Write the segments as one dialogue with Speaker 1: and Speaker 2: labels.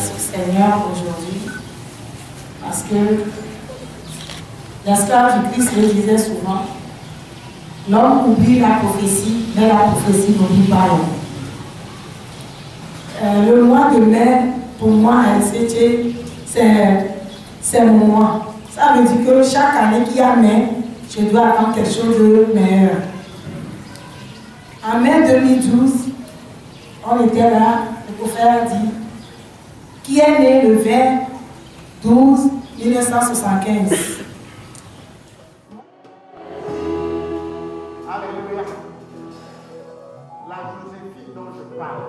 Speaker 1: grâce au Seigneur aujourd'hui. Parce que l'esclave du Christ le disait souvent, l'homme oublie la prophétie, mais la prophétie n'oublie pas l'homme. Le mois de mai, pour moi, à LCT, c'est mon mois. Ça veut dire que chaque année qu'il y a mai, je dois attendre quelque chose de meilleur. En mai 2012, on était là, le prophète dit, qui est né le 20-12-1975.
Speaker 2: Alléluia. La Joséphine dont je parle,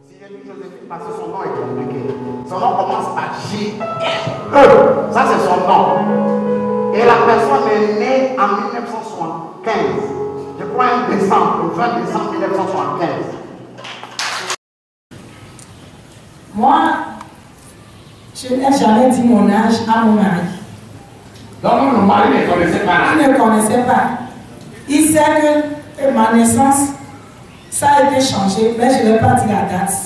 Speaker 2: si j'ai dit Joséphine parce que son nom est compliqué, son nom commence par J-E. Ça c'est son nom. Et la personne est née en 1975. Je crois un décembre, le 20 décembre 1975.
Speaker 1: Moi, je n'ai jamais dit mon âge à mon mari.
Speaker 2: Donc mon mari ne connaissait pas.
Speaker 1: Il ne connaissait pas. Il sait que ma naissance, ça a été changé, mais je ne vais pas dire la date.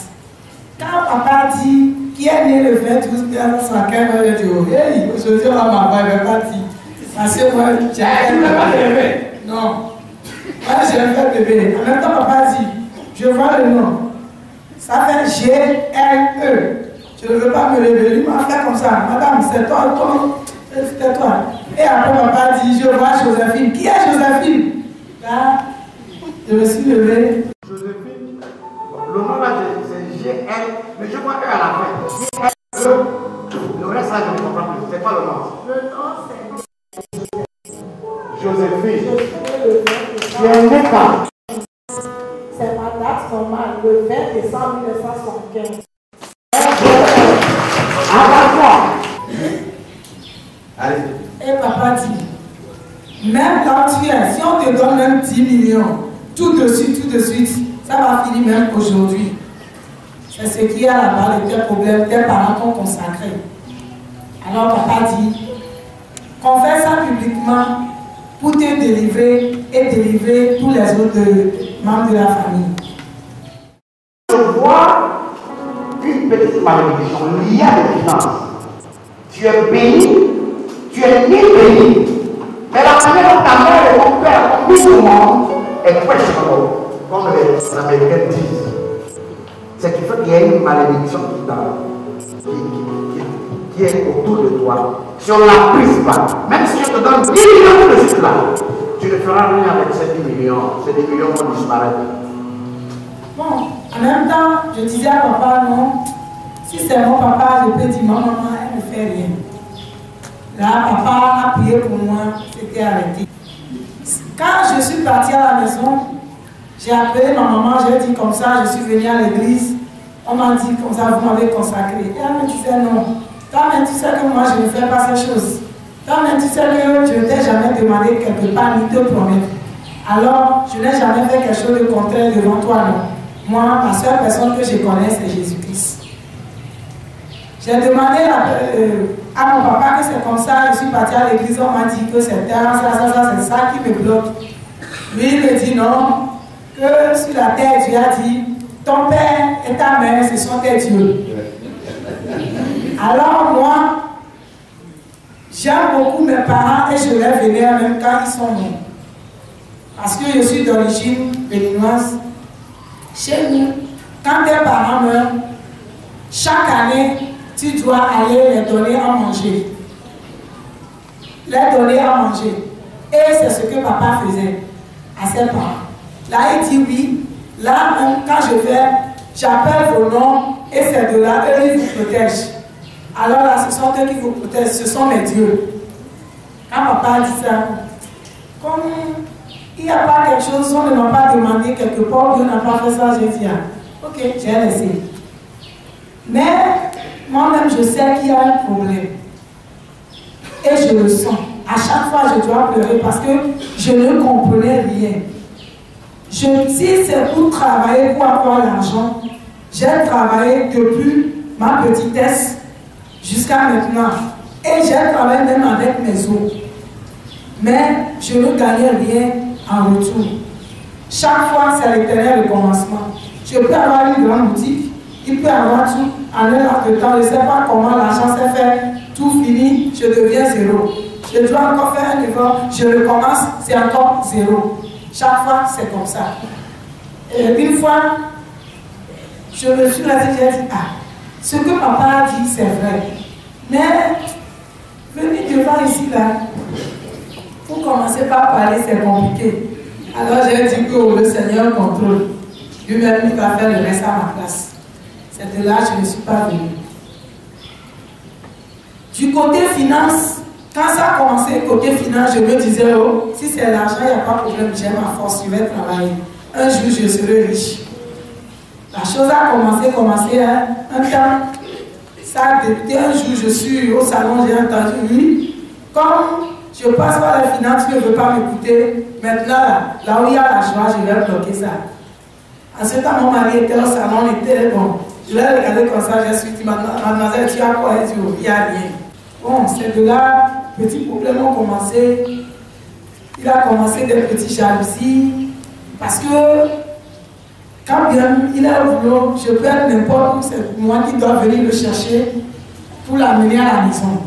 Speaker 1: Quand papa dit qui est né le 22 1975, je dis, oh, hey, aujourd'hui on va m'avoir, je ne vais pas dire. Parce que moi, j'ai fait bébé. Non. Moi, j'ai fait bébé. En même temps, papa dit, je vois le nom. Ça fait G-L-E. Je ne veux pas me lever. Il m'a fait comme ça. Madame, c'est toi, c'est toi. Et après, papa dit, je vois Joséphine. Qui est Joséphine? Là, je me suis levé.
Speaker 2: Joséphine, le nom là, c'est G-L, mais je vois E à la fin. G-L-E. Le reste là, je ne comprends plus. C'est quoi le nom?
Speaker 1: Le nom, c'est
Speaker 2: Joséphine. Tu es née quand?
Speaker 1: C'est ma date normale, le 20 décembre 1975.
Speaker 2: Allez.
Speaker 1: Et papa dit, même quand tu es, si on te donne même 10 millions, tout de suite, ça va finir même aujourd'hui. C'est ce qu'il y a là-bas, les tes problèmes, tes parents t'ont consacré. Alors papa dit, qu'on fait ça publiquement pour te délivrer et délivrer tous les autres membres de la famille.
Speaker 2: Je vois une petite malédiction liée à la finance. Tu es béni, tu es né béni. Mais la manière dont ta mère et ton père ont mis au monde est questionable, comme les Américains disent. C'est qui fait qu'il y a une malédiction qui est autour de toi. Si on ne la prise pas, même si je te donne 10 millions de suite là, tu ne feras rien avec ces 10 millions. Ces 10 millions vont disparaître.
Speaker 1: Bon, en même temps, je disais à papa, non, si c'est mon papa, je peux dire, maman, elle ne fait rien. Là, papa a prié pour moi, c'était arrêté. Quand je suis partie à la maison, j'ai appelé ma maman, j'ai dit comme ça, je suis venue à l'église. On m'a dit comme ça, vous m'avez consacré. Et elle me disait non. Toi-même, tu sais que moi, je ne fais pas ces choses. Toi-même, tu sais que je ne t'ai jamais demandé quelque part, ni te promettre. Alors, je n'ai jamais fait quelque chose de contraire devant toi, non. Moi, la seule personne que je connais, c'est Jésus-Christ. J'ai demandé à mon papa que c'est comme ça, je suis partie à l'église, on m'a dit que c'est c'est ça qui me bloque. Lui, il me dit non, que sur la terre, Dieu a dit, ton père et ta mère, ce sont tes dieux. Alors moi, j'aime beaucoup mes parents et je les vénère même quand ils sont morts. Parce que je suis d'origine béninoise. Chez nous, quand tes parents meurent, chaque année, tu dois aller les donner à manger. Les donner à manger. Et c'est ce que papa faisait à ses parents. Là, il dit oui. Là, même quand je vais, j'appelle vos noms et c'est de là, eux, ils vous protègent. Alors là, ce sont eux qui vous protègent, ce sont mes dieux. Quand papa dit ça, comme il n'y a pas quelque chose, on ne m'a pas demandé quelque part, Dieu n'a pas fait ça, j'ai dit, ah, ok, j'ai laissé. Mais moi-même, je sais qu'il y a un problème. Et je le sens. À chaque fois, je dois pleurer parce que je ne comprenais rien. Si c'est pour travailler, pour avoir l'argent, j'ai travaillé depuis ma petitesse jusqu'à maintenant. Et j'ai travaillé même avec mes os. Mais je ne gagnais rien en retour. Chaque fois, c'est l'Éternel le commencement. Je peux avoir une grande boutique, il peut avoir tout, en un laps de temps, je ne sais pas comment l'argent s'est fait, tout fini, je deviens zéro. Je dois encore faire un effort, je recommence, c'est encore zéro. Chaque fois, c'est comme ça. Et une fois, je me suis rasé, j'ai dit, ah, ce que papa a dit, c'est vrai. Mais, venez devant ici, là, pour commencer par parler, c'est compliqué. Alors j'ai dit que le Seigneur contrôle. Lui-même, il va faire le reste à ma place. C'est de là que je ne suis pas venue. Du côté finance, quand ça a commencé, côté finance, je me disais, oh, si c'est l'argent, il n'y a pas de problème, j'ai ma force, je vais travailler. Un jour, je serai riche. La chose a commencé, hein, un temps, ça a débuté. Un jour, je suis au salon, j'ai entendu, oui, comme je passe par la finance, tu ne veux pas m'écouter, maintenant, là où il y a la joie, je vais bloquer ça. En ce temps, mon mari était au salon, il était bon. Je l'ai regardé comme ça, je suis dit, mademoiselle, tu as quoi? Elle dit, il n'y a rien. Bon, c'est de là, petits problèmes ont commencé. Il a commencé des petites jalousies. Parce que, quand bien il est au boulot, je peux être n'importe où, c'est moi qui dois venir le chercher pour l'amener à la maison.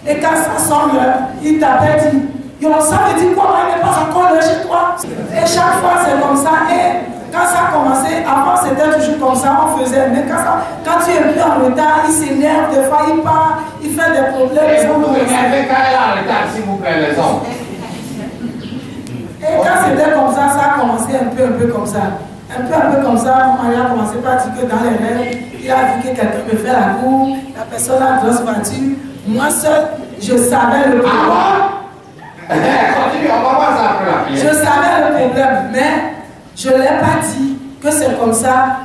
Speaker 1: Et quand ça sonne, il t'appelle, dit, yo, ça veut dire quoi? Il n'est pas encore là chez toi. Et chaque fois, c'est comme ça. Et quand ça a commencé, avant c'était toujours comme ça, on faisait. Mais quand tu es plus en retard, il s'énerve, des fois il part, il fait des problèmes.
Speaker 2: Vous m'énervez quand elle est en retard, s'il vous plaît, les hommes.
Speaker 1: Et quand c'était comme ça a commencé un peu comme ça. Un peu comme ça, mon mari a commencé par dire que dans les rêves, il a vu que quelqu'un me fait la cour, la personne a une grosse voiture. Moi seul, je savais le problème.
Speaker 2: Continue, on va voir ça après la prière.
Speaker 1: Je savais le problème, mais je ne l'ai pas dit que c'est comme ça.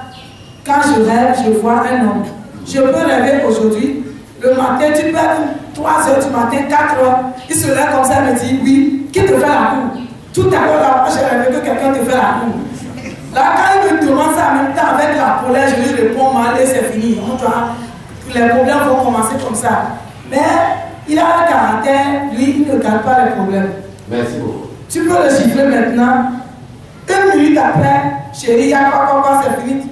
Speaker 1: Quand je rêve, je vois un homme. Je peux rêver aujourd'hui. Le matin, tu peux être 3 h du matin, 4 h. Il se lève comme ça et me dit, oui, qui te fait la cour? Tout à l'heure, là, j'ai rêvé que quelqu'un te fait la cour. Là, quand il me demande ça en même temps avec la colère, je lui réponds mal et c'est fini. Les problèmes vont commencer comme ça. Mais il a un caractère, lui, il ne garde pas les problèmes.
Speaker 2: Merci beaucoup.
Speaker 1: Tu peux le chiffrer maintenant. 1 minute après, chérie, il y a quoi, c'est fini.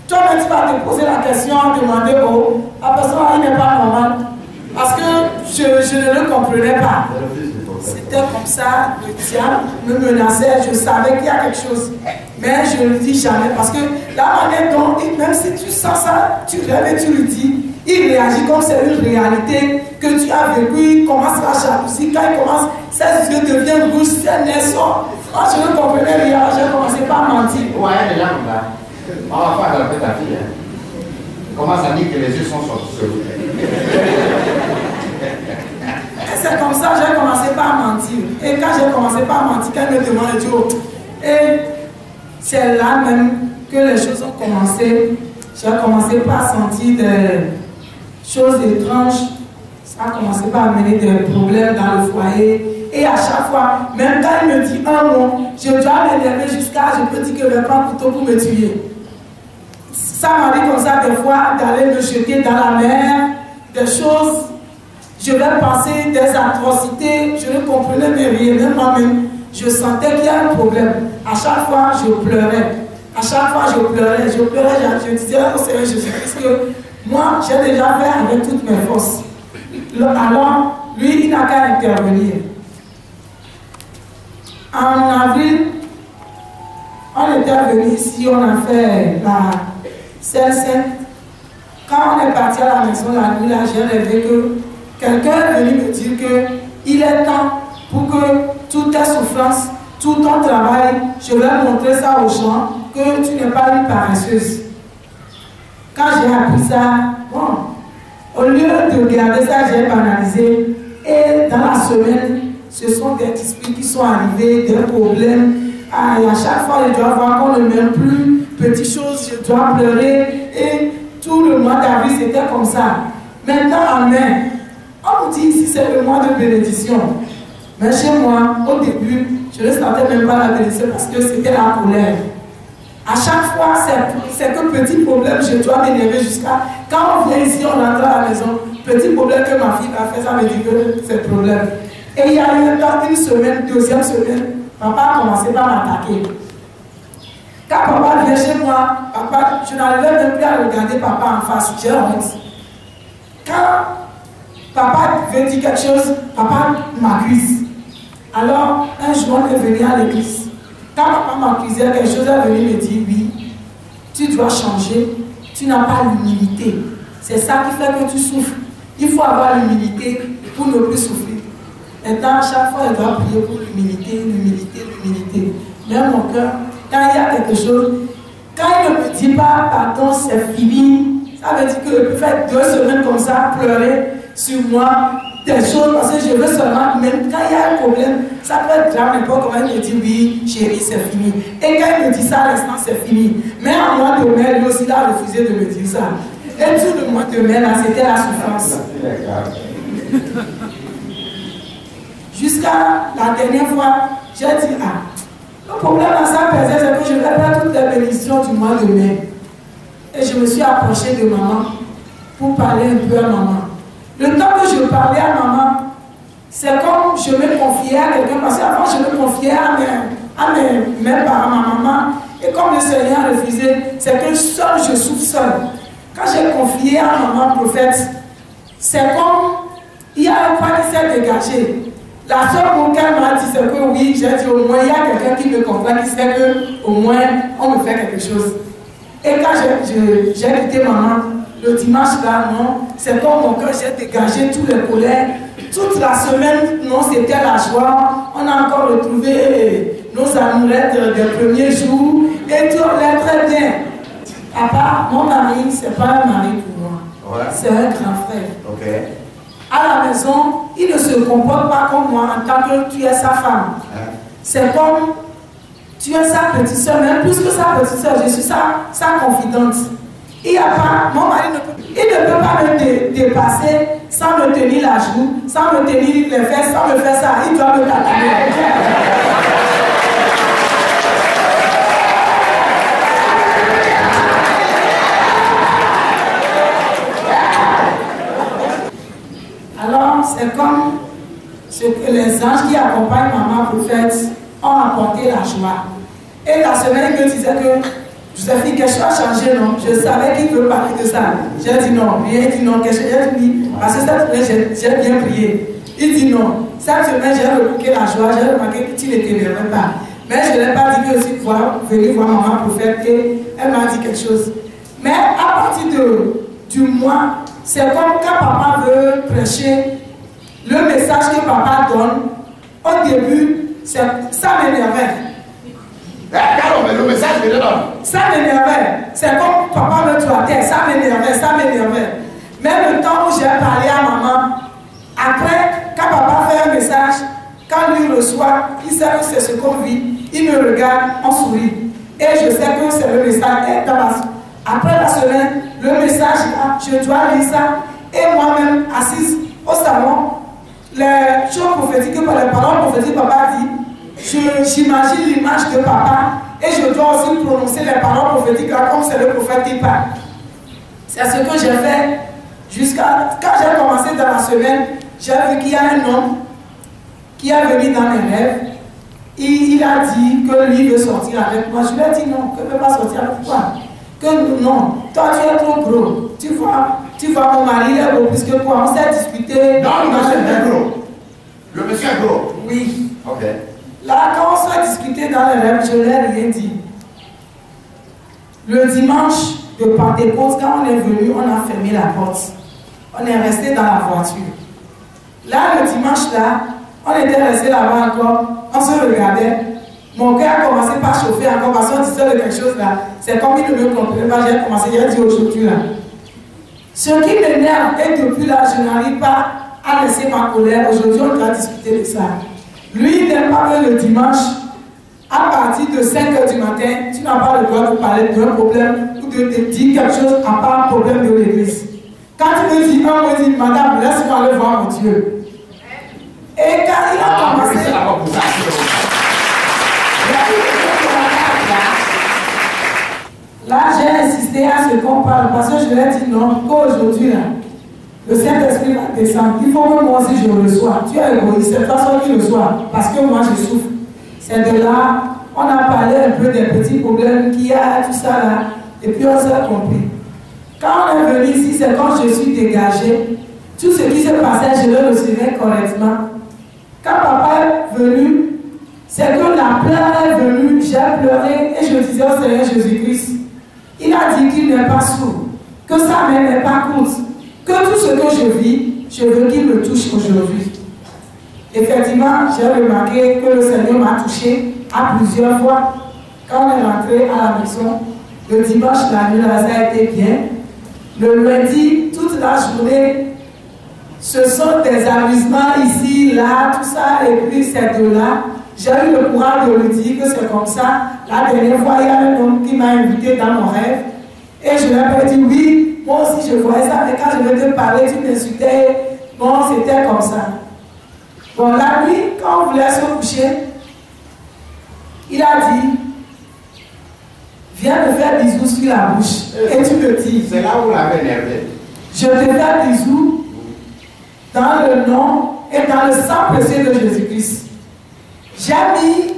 Speaker 1: Toi-même, tu vas te poser la question, demander, oh, la personne, il n'est pas normal. Parce que je ne le comprenais pas. C'était comme ça, le diable me menaçait, je savais qu'il y a quelque chose. Mais je ne le dis jamais parce que la manière dont, même si tu sens ça, tu rêves et tu le dis, il réagit comme c'est une réalité que tu as vécu, il commence la jalousie, quand il commence, ses yeux deviennent rouges, ses nez sortent. Moi je ne comprenais rien, j'ai commencé par mentir.
Speaker 2: Ouais, les gens là. On va pas attraper ta fille. Hein. Commence à dire que les yeux sont sortis.
Speaker 1: C'est comme ça que j'ai commencé par mentir. Et quand j'ai commencé par mentir, quand elle me demande, je dis, oh. Et c'est là même que les choses ont commencé. J'ai commencé par sentir des choses étranges. Ça a commencé par amener des problèmes dans le foyer. Et à chaque fois, même quand il me dit un mot, je dois m'énerver jusqu'à, je peux dire que je vais prendre un couteau pour me tuer. Ça m'arrive comme ça des fois d'aller me jeter dans la mer, des choses. Je vais penser des atrocités, je ne comprenais rien, même moi-même. Je sentais qu'il y a un problème. À chaque fois, je pleurais. À chaque fois, je pleurais, je disais au Seigneur Jésus-Christ que moi, j'ai déjà fait avec toutes mes forces. Alors, lui, il n'a qu'à intervenir. En avril, on était venu ici, on a fait la Sainte. Quand on est parti à la maison la nuit, là, j'ai rêvé que quelqu'un est venu me dire qu'il est temps pour que toute ta souffrance, tout ton travail, je vais montrer ça aux gens, que tu n'es pas une paresseuse. Quand j'ai appris ça, bon, au lieu de regarder ça, j'ai banalisé. Et dans la semaine, ce sont des disputes qui sont arrivés, des problèmes. Et à chaque fois, je dois voir qu'on ne m'aime plus. Petites choses, je dois pleurer. Et tout le mois d'avril, c'était comme ça. Maintenant, en mai, on nous dit ici, c'est le mois de bénédiction. Mais chez moi, au début, je ne sentais même pas la bénédiction parce que c'était la colère. À chaque fois, c'est que petit problème, je dois m'énerver jusqu'à... Quand on vient ici, on entre à la maison, petit problème que ma fille a fait, ça me dit que c'est problème. Et il y a eu une semaine, deuxième semaine, papa a commencé par m'attaquer. Quand papa vient chez moi, papa, je n'arrivais même plus à regarder papa en face, j'ai honte. Quand papa veut dire quelque chose, papa m'accuse. Alors, un jour, on est venu à l'église. Quand papa m'accusait quelque chose, elle est venue me dire, oui, tu dois changer, tu n'as pas l'humilité. C'est ça qui fait que tu souffres. Il faut avoir l'humilité pour ne plus souffrir. Maintenant, à chaque fois, elle doit prier pour l'humilité, l'humilité, l'humilité. Mais mon cœur, quand il y a quelque chose, quand il ne me dit pas pardon, c'est fini, ça veut dire que je peux faire 2 semaines comme ça, pleurer sur moi, des choses, parce que je veux seulement, même quand il y a un problème, ça peut être grave, n'importe comment il me dit oui, chérie, c'est fini. Et quand il me dit ça, à l'instant, c'est fini. Mais en mois de mai, lui aussi, il a refusé de me dire ça. Et tout le mois de mai, là, c'était la souffrance. Jusqu'à la dernière fois, j'ai dit, le problème à ça, c'est que je vais faire toutes les bénédictions du mois de mai. Et je me suis approchée de maman pour parler un peu à maman. Le temps que je parlais à maman, c'est comme je me confiais à quelqu'un, parce qu'avant je me confiais à mes parents, ma maman, et comme le Seigneur a refusé, c'est que seul je souffre seul. Quand j'ai confié à maman prophète, c'est comme il y a un point qui s'est dégagé. La seule mot qu'elle m'a dit, c'est que oui, j'ai dit au moins il y a quelqu'un qui me comprend, qui sait qu'au moins on me fait quelque chose. Et quand j'ai quitté maman, le dimanche là, non, c'est comme mon cœur, j'ai dégagé toutes les colères. Toute la semaine, non, c'était la joie. On a encore retrouvé nos amourettes des premiers jours. Et tout allait très bien. Papa, mon mari, c'est pas un mari pour moi. Ouais. C'est un grand frère. Okay. À la maison, il ne se comporte pas comme moi en tant que tu es sa femme. Ouais. C'est comme tu es sa petite soeur, même plus que sa petite soeur, je suis sa confidente. Il n'y a pas, mon mari il ne peut pas me dépasser sans me tenir la joue, sans me tenir les fesses, sans me faire ça. Il doit me tataner. Alors, c'est comme ce que les anges qui accompagnent maman prophète ont apporté la joie. Et la semaine, il me disait que Joséphine, quelque chose a changé, non? Je savais qu'il veut parler de ça. J'ai dit non. Il dit non. Quelque chose, j'ai dit, parce que cette semaine, j'ai bien prié. Il dit non. Cette semaine, j'ai remarqué la joie, j'ai remarqué que tu ne t'énervais pas. Mais je ne l'ai pas dit que aussi venir voir maman prophète, et elle m'a dit quelque chose. Mais à partir du mois, c'est comme quand papa veut prêcher, le message que papa donne, au début, ça m'énervait.
Speaker 2: Carole, mais le message que je donne.
Speaker 1: Ça m'énervait. C'est comme papa me traitait. Ça m'énervait. Mais le temps où j'ai parlé à maman, après, quand papa fait un message, quand lui reçoit, il sait que c'est ce qu'on vit. Il me regarde, on sourit. Et je sais que c'est le message. Et après la semaine, le message, je dois lire ça. Et moi-même, assise au salon, les choses prophétiques, les paroles prophétiques, papa dit, j'imagine l'image de papa et je dois aussi prononcer les paroles prophétiques comme c'est le prophète qui parle. C'est ce que j'ai fait jusqu'à quand j'ai commencé dans la semaine. J'ai vu qu'il y a un homme qui est venu dans mes rêves. Il a dit que lui veut sortir avec moi. Je lui ai dit non, que ne veut pas sortir avec toi. Que non, toi tu es trop gros. Tu vois mon mari est beau plus que toi. On s'est discuté.
Speaker 2: Non, le monsieur est gros. Le monsieur est gros.
Speaker 1: Oui.
Speaker 2: Ok.
Speaker 1: Là, quand on s'est discuté dans les rêves, je ne l'ai rien dit. Le dimanche de Pentecôte, quand on est venu, on a fermé la porte. On est resté dans la voiture. Là, le dimanche, là, on était resté là-bas encore. On se regardait. Mon cœur a commencé par chauffer encore parce qu'on disait de quelque chose là. C'est comme il ne me comprenait pas. J'ai commencé, j'ai dit aujourd'hui là. Ce qui m'énerve, et depuis là, je n'arrive pas à laisser ma colère. Aujourd'hui, on doit discuter de ça. Lui, il n'aime pas que le dimanche, à partir de 5 h du matin, tu n'as pas le droit de parler d'un problème ou de te dire quelque chose à part un problème de l'église. Quand tu me dis, on me dit, madame, laisse-moi aller voir mon Dieu. Et quand il a commencé. Là, j'ai insisté à ce qu'on parle parce que je lui ai dit non, qu'aujourd'hui, là, le Saint-Esprit va descendre. Il faut que moi aussi je reçois. Tu es égoïste, c'est toi seul qui reçois. Parce que moi je souffre. C'est de là on a parlé un peu des petits problèmes qu'il y a, tout ça là, et puis on s'est compris. Quand on est venu ici, c'est quand je suis dégagée. Tout ce qui s'est passé, je le recevais correctement. Quand papa est venu, c'est que la pleure est venue, j'ai pleuré et je disais au Seigneur Jésus-Christ, il a dit qu'il n'est pas sourd, que sa main n'est pas courte, que tout ce que je vis, je veux qu'il me touche aujourd'hui. Effectivement, j'ai remarqué que le Seigneur m'a touché à plusieurs fois. Quand on est rentré à la maison, le dimanche, la nuit, ça a été bien. Le lundi, toute la journée, ce sont des amusements ici, là, tout ça, et puis ces deux-là. J'ai eu le courage de lui dire que c'est comme ça. La dernière fois, il y a un homme qui m'a invité dans mon rêve. Et je lui ai dit, oui, moi aussi je voyais ça, mais quand je venais te parler, tu m'insultais. Bon, c'était comme ça. Bon, la nuit, quand on voulait se coucher, il a dit, viens me faire bisous sur la bouche. Et tu me dis.
Speaker 3: C'est là où vous l'avez énervé.
Speaker 1: Je te fais bisous dans le nom et dans le sang précieux de Jésus-Christ. J'ai mis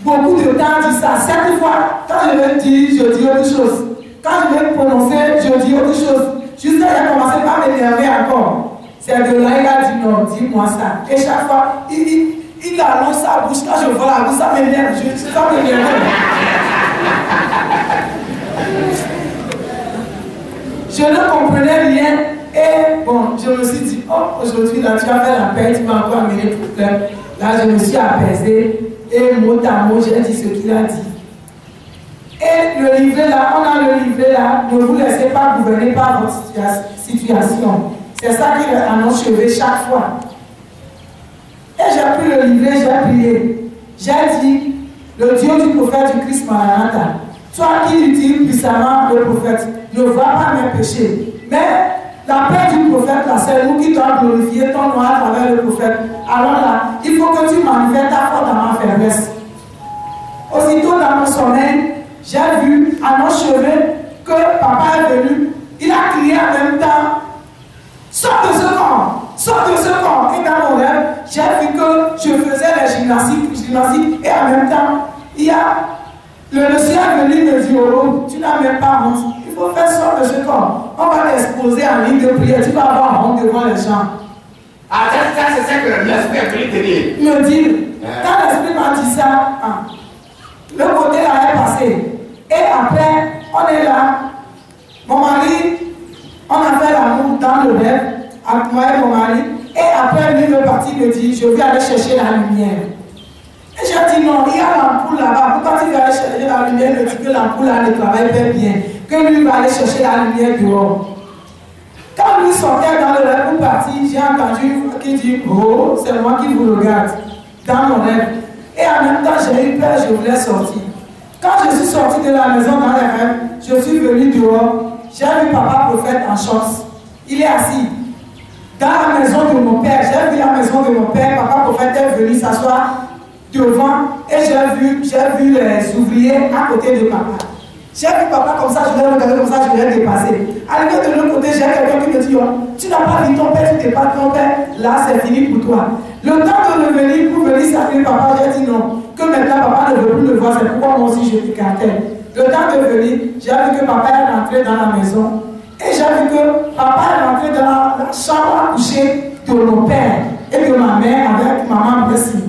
Speaker 1: beaucoup de temps à dire ça. 7 fois, quand je vais dire, je dis autre chose. Quand je vais prononcer, je dis autre chose. Jusqu'à il a commencé par m'énerver encore. C'est de là il a dit non, dis-moi ça. Et chaque fois, il allonge sa bouche. Quand je vois la bouche, ça m'énerve. Ça m'énerve. Je ne comprenais rien. Et bon, je me suis dit, oh, aujourd'hui, là, tu vas faire la paix, tu vas encore amener le problème. Là, je me suis apaisée. Et mot à mot, j'ai dit ce qu'il a dit. Et le livret là, on a le livret là, ne vous laissez pas gouverner par votre situation. C'est ça qu'il annonce chevet chaque fois. Et j'ai pris le livret, j'ai prié. J'ai dit, le Dieu du prophète du Christ Maranatha, toi qui utilises puissamment le prophète, ne vois pas mes péchés. Mais la paix du prophète, là, c'est nous qui doit glorifier ton nom à travers le prophète. Alors là, il faut que tu manifestes ta foi dans ma faiblesse. Aussitôt dans mon sommeil, j'ai vu à nos cheveux que papa est venu. Il a crié en même temps, sors de ce corps, sors de ce corps. Et dans mon rêve, j'ai vu que je faisais la gymnastique et en même temps, il y a le monsieur est venu me dire, oh, tu n'as même pas honte. Il faut faire sortir de ce corps. On va t'exposer en ligne de prière, tu vas avoir honte devant les gens.
Speaker 3: Ah, ça, c'est ça que l'esprit a voulu te dire.
Speaker 1: Me dire, quand l'esprit m'a dit ça, le côté là est passé. Et après, on est là. Mon mari, on a fait l'amour dans le rêve, avec moi et mon mari. Et après, lui me parti me dit, je vais aller chercher la lumière. Et j'ai dit non, il y a l'ampoule là-bas. Pourquoi tu vas aller chercher la lumière? Il me dit que l'ampoule là ne travaille pas bien. Que lui va aller chercher la lumière dehors. Quand lui sortait dans le rêve pour partir, j'ai entendu qui dit, oh, c'est moi qui vous regarde dans mon rêve. Et en même temps, j'ai eu peur, je voulais sortir. Quand je suis sorti de la maison dans les rêves, je suis venu dehors, j'ai vu papa prophète en shorts. Il est assis. Dans la maison de mon père, j'ai vu la maison de mon père, papa prophète est venu s'asseoir devant et j'ai vu les ouvriers à côté de papa. J'ai vu papa comme ça, je l'ai regardé comme ça, je l'ai dépassé. Arrivé de l'autre côté, j'ai quelqu'un qui me dit, oh, tu n'as pas vu ton père, tu dépasses ton père, là c'est fini pour toi. Le temps de revenir pour venir saluer papa, j'ai dit non, que maintenant papa ne veut plus le voir, c'est pourquoi moi aussi je m'écartais. Le temps de venir, j'ai vu que papa est rentré dans la maison et j'ai vu que papa est rentré dans la chambre à coucher de mon père et de ma mère avec maman Bessie.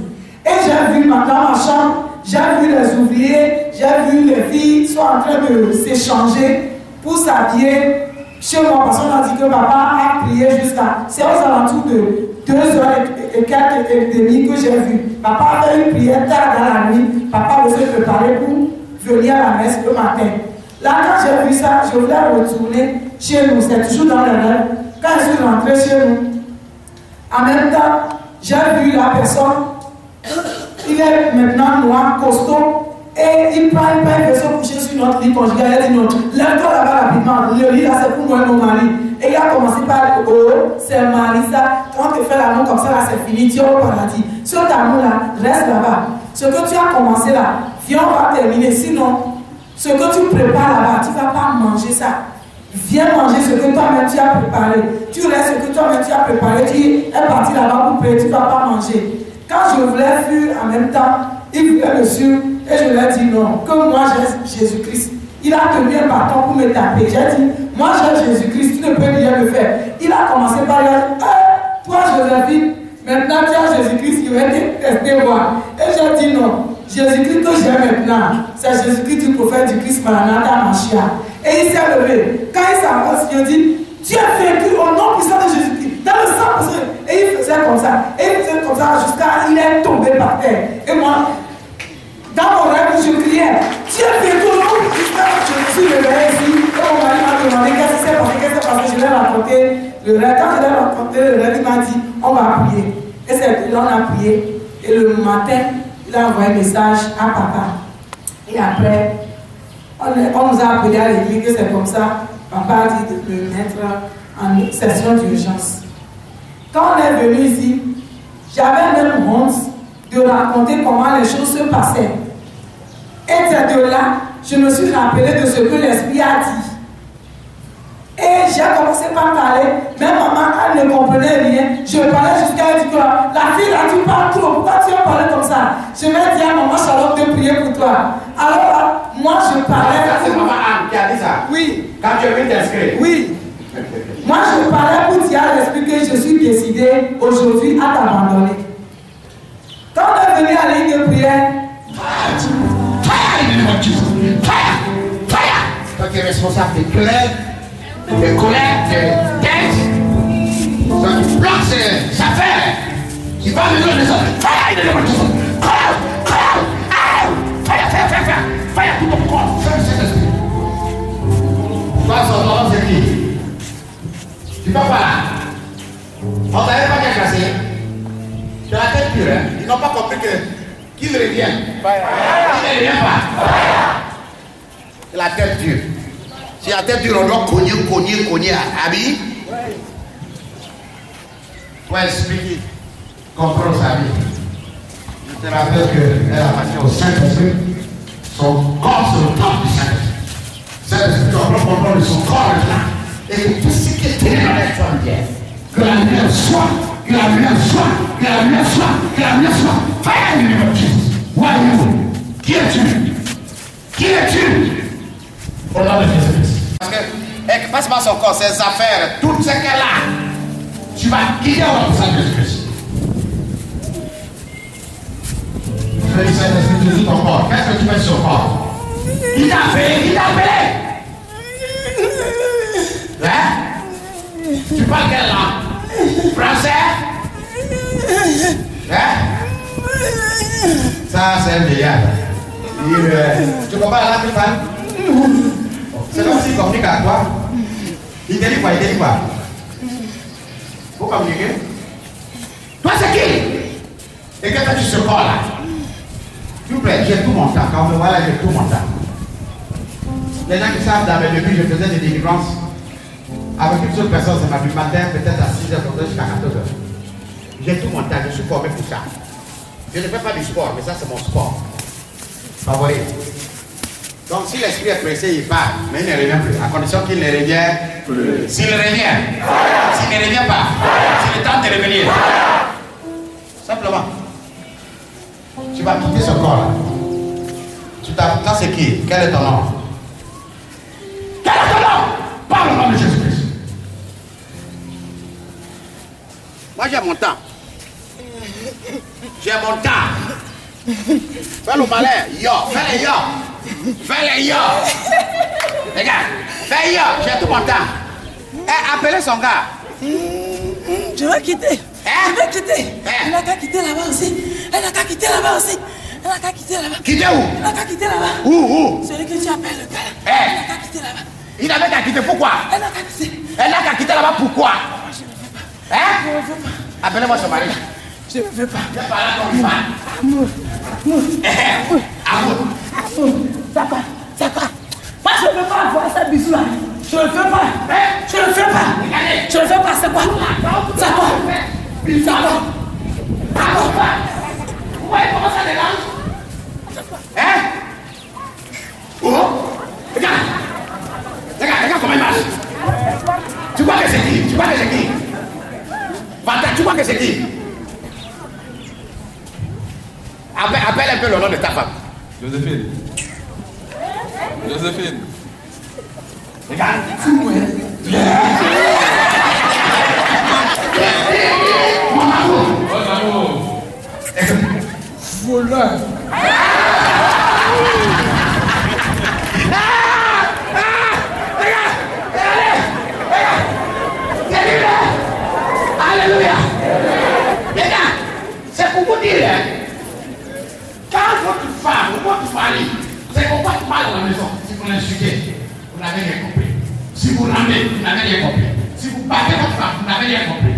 Speaker 1: Et j'ai vu dans ma chambre, j'ai vu les ouvriers, j'ai vu les filles sont en train de s'échanger pour s'habiller chez moi parce qu'on a dit que papa a prié jusqu'à. C'est aux alentours de 2h et quelques et demie que j'ai vu. Papa a fait une prière tard dans la nuit. Papa veut se préparer pour venir à la messe le matin. Là, quand j'ai vu ça, je voulais retourner chez nous. C'est toujours dans le rêve. Quand je suis rentré chez nous, en même temps, j'ai vu la personne. Il est maintenant noir, costaud, et il prend une veut se coucher sur notre lit conjugal. Il dit non, lève-toi là-bas rapidement. Le lit là, c'est pour moi et mon mari. Et il a commencé par dire, oh, c'est mari ça. Quand tu fais l'amour comme ça, là, c'est fini, tu es au paradis. Cet amour là, reste là-bas. Ce que tu as commencé là, viens, on va terminer. Sinon, ce que tu prépares là-bas, tu ne vas pas manger ça. Viens manger ce que toi-même tu as préparé. Tu restes ce que toi-même tu as préparé. Tu es parti là-bas pour payer, tu ne vas pas manger. Quand je voulais fuir en même temps, ils voulaient le suivre. Et je leur ai dit non, que moi j'ai Jésus-Christ. Il a tenu un bâton pour me taper. J'ai dit, moi j'ai Jésus-Christ, tu ne peux rien me faire. Il a commencé par dire, toi Joséphine, maintenant tu as Jésus-Christ qui va te tester voir. Et j'ai dit non, Jésus-Christ que j'ai maintenant, c'est Jésus-Christ du prophète du Christ Maranatha Mashiach. Et il s'est levé. Quand il s'avance, il dit, tu as vaincu au nom puissant de Jésus-Christ, dans le sang. Et il faisait comme ça. Et il faisait comme ça jusqu'à il est tombé par terre. Et moi, dans mon rêve, je criais, tu as vaincu au nom puissant. Je me suis réveillé ici. Et mon mari m'a demandé qu'est-ce qui s'est passé, qu'est-ce qui s'est passé. Je lui ai raconté le rêve. Quand je lui ai raconté le rêve, il m'a dit, on va prier. Et c'est là on a prié. Et le matin, il a envoyé un message à papa. Et après, on nous a appelé à l'église que c'est comme ça. Papa a dit de me mettre en session d'urgence. Quand on est venu ici, j'avais même honte de raconter comment les choses se passaient. Et c'est de là, je me suis rappelé de ce que l'Esprit a dit. Et j'ai commencé par parler. Même maman, elle ne comprenait rien. Je parlais jusqu'à elle dit que la fille là, tu parles trop. Pourquoi tu as parlé comme ça? Je vais dire à maman Charlotte de prier pour toi. Alors, moi je parlais.
Speaker 3: Ça, c'est maman Anne qui a dit ça?
Speaker 1: Oui.
Speaker 3: Quand tu es venu t'inscrire?
Speaker 1: Oui. Moi je parlais pour dire à l'Esprit que je suis décidée aujourd'hui à t'abandonner. Quand on est venu à la ligne de prière,
Speaker 3: Toi qui es responsable des plaies, des colères, des têtes, toi qui bloques ces affaires, qui va venir les autres. Fire tout ton corps. Toi, son nom, c'est qui? Tu vas pas là. On t'avait pas bien cassé. Tu as la tête pure, hein? Ils n'ont pas compris que qu'il revient. Il ne revient pas. La tête dure. Si la tête dure, on doit cogner à Abi. Toi, esprit, comprends sa vie. Je te rappelle qu'elle a passé au Saint-Esprit. Son corps, c'est le temple du Saint-Esprit. Saint-Esprit, tu dois comprendre son corps maintenant. Et tout ce qui est tenu dans les frontières. Que la lumière soit, que la lumière soit, que la lumière soit, que la lumière soit. Fire in the name of Jesus. Who are you? Qui es-tu? Qui es-tu? Au nom de Jésus-Christ. Parce qu'elle passe par son corps, ses affaires, tout ce qu'elle a, tu vas quitter au nom de Jésus-Christ. Je vais Saint-Esprit, tu dis ton corps. Qu'est-ce que tu fais sur ton corps? Il t'a appelé, il t'a appelé. Hein? Tu parles quelle langue? Français? Hein? Ça, c'est un vieillard. Tu comprends la langue, femme? C'est comme s'il communique à toi. Il te dit quoi? Il te dit quoi? Vous communiquez? Toi, c'est qui? Et qu'est-ce que tu ce corps-là? S'il vous plaît, j'ai tout mon temps. Quand on me voit là, j'ai tout mon temps. Les gens qui savent, dans mes débuts, je faisais des délivrances avec une seule personne, c'est ma du matin, peut-être à 6h, jusqu'à 14h. J'ai tout mon temps, je suis formé pour ça. Je ne fais pas du sport, mais ça, c'est mon sport. Favori. Donc, si l'esprit est pressé, il part, mais il ne revient plus, à condition qu'il ne revient plus. S'il revient, s'il ne revient pas, s'il est temps de revenir. Simplement. Tu vas quitter ce corps-là. Ça, c'est qui? Quel est ton nom? Quel est ton nom? Parle au nom de Jésus-Christ. Moi, j'ai mon temps. J'ai mon temps. Fais le malin. Yo, fais les yo. Fais les yo. Regarde, fais yo. J'ai tout mon temps. Appelez son gars.
Speaker 4: Je vais quitter. Je vais quitter. Elle n'a qu'à quitter là-bas aussi. Elle n'a qu'à quitter là-bas aussi. Elle n'a qu'à quitter là-bas.
Speaker 3: Quitter où?
Speaker 4: Elle n'a qu'à quitter là-bas.
Speaker 3: Où?
Speaker 4: Celui que tu appelles le gars. Elle n'a qu'à quitter là-bas.
Speaker 3: Il n'avait qu'à quitter, pourquoi?
Speaker 4: Elle n'a qu'à quitter.
Speaker 3: Elle n'a qu'à quitter là-bas, pourquoi?
Speaker 4: Je ne veux pas.
Speaker 3: Hein?
Speaker 4: Je ne veux pas.
Speaker 3: Appelez-moi son mari.
Speaker 4: Je ne veux pas.
Speaker 3: Je parle à ton femme.
Speaker 4: Amour.
Speaker 3: Amour.
Speaker 4: Amour. D'accord. D'accord. Moi, je ne veux pas avoir ça bisou là. Je ne le fais pas. Je ne le fais pas. Je ne le fais pas. C'est quoi? C'est quoi? C'est quoi?
Speaker 3: Vous voyez comment ça dérange? Hein? Oh! Regarde! Regarde comment il marche! Tu vois que c'est qui? Tu vois que c'est qui? Vanta, tu vois que c'est qui?
Speaker 2: Appelle un peu le nom de ta femme.
Speaker 5: Joséphine. Joséphine.
Speaker 2: Regarde. Mon amour.
Speaker 5: Mon amour.
Speaker 1: Voleur.
Speaker 2: Alléluia. Regarde, c'est pour vous dire, quand votre femme ou votre mari, c'est pourquoi tu parles dans la maison, si vous l'insultez, vous n'avez rien compris. Si vous l'amenez, vous n'avez rien compris. Si vous battez votre femme, vous n'avez rien compris.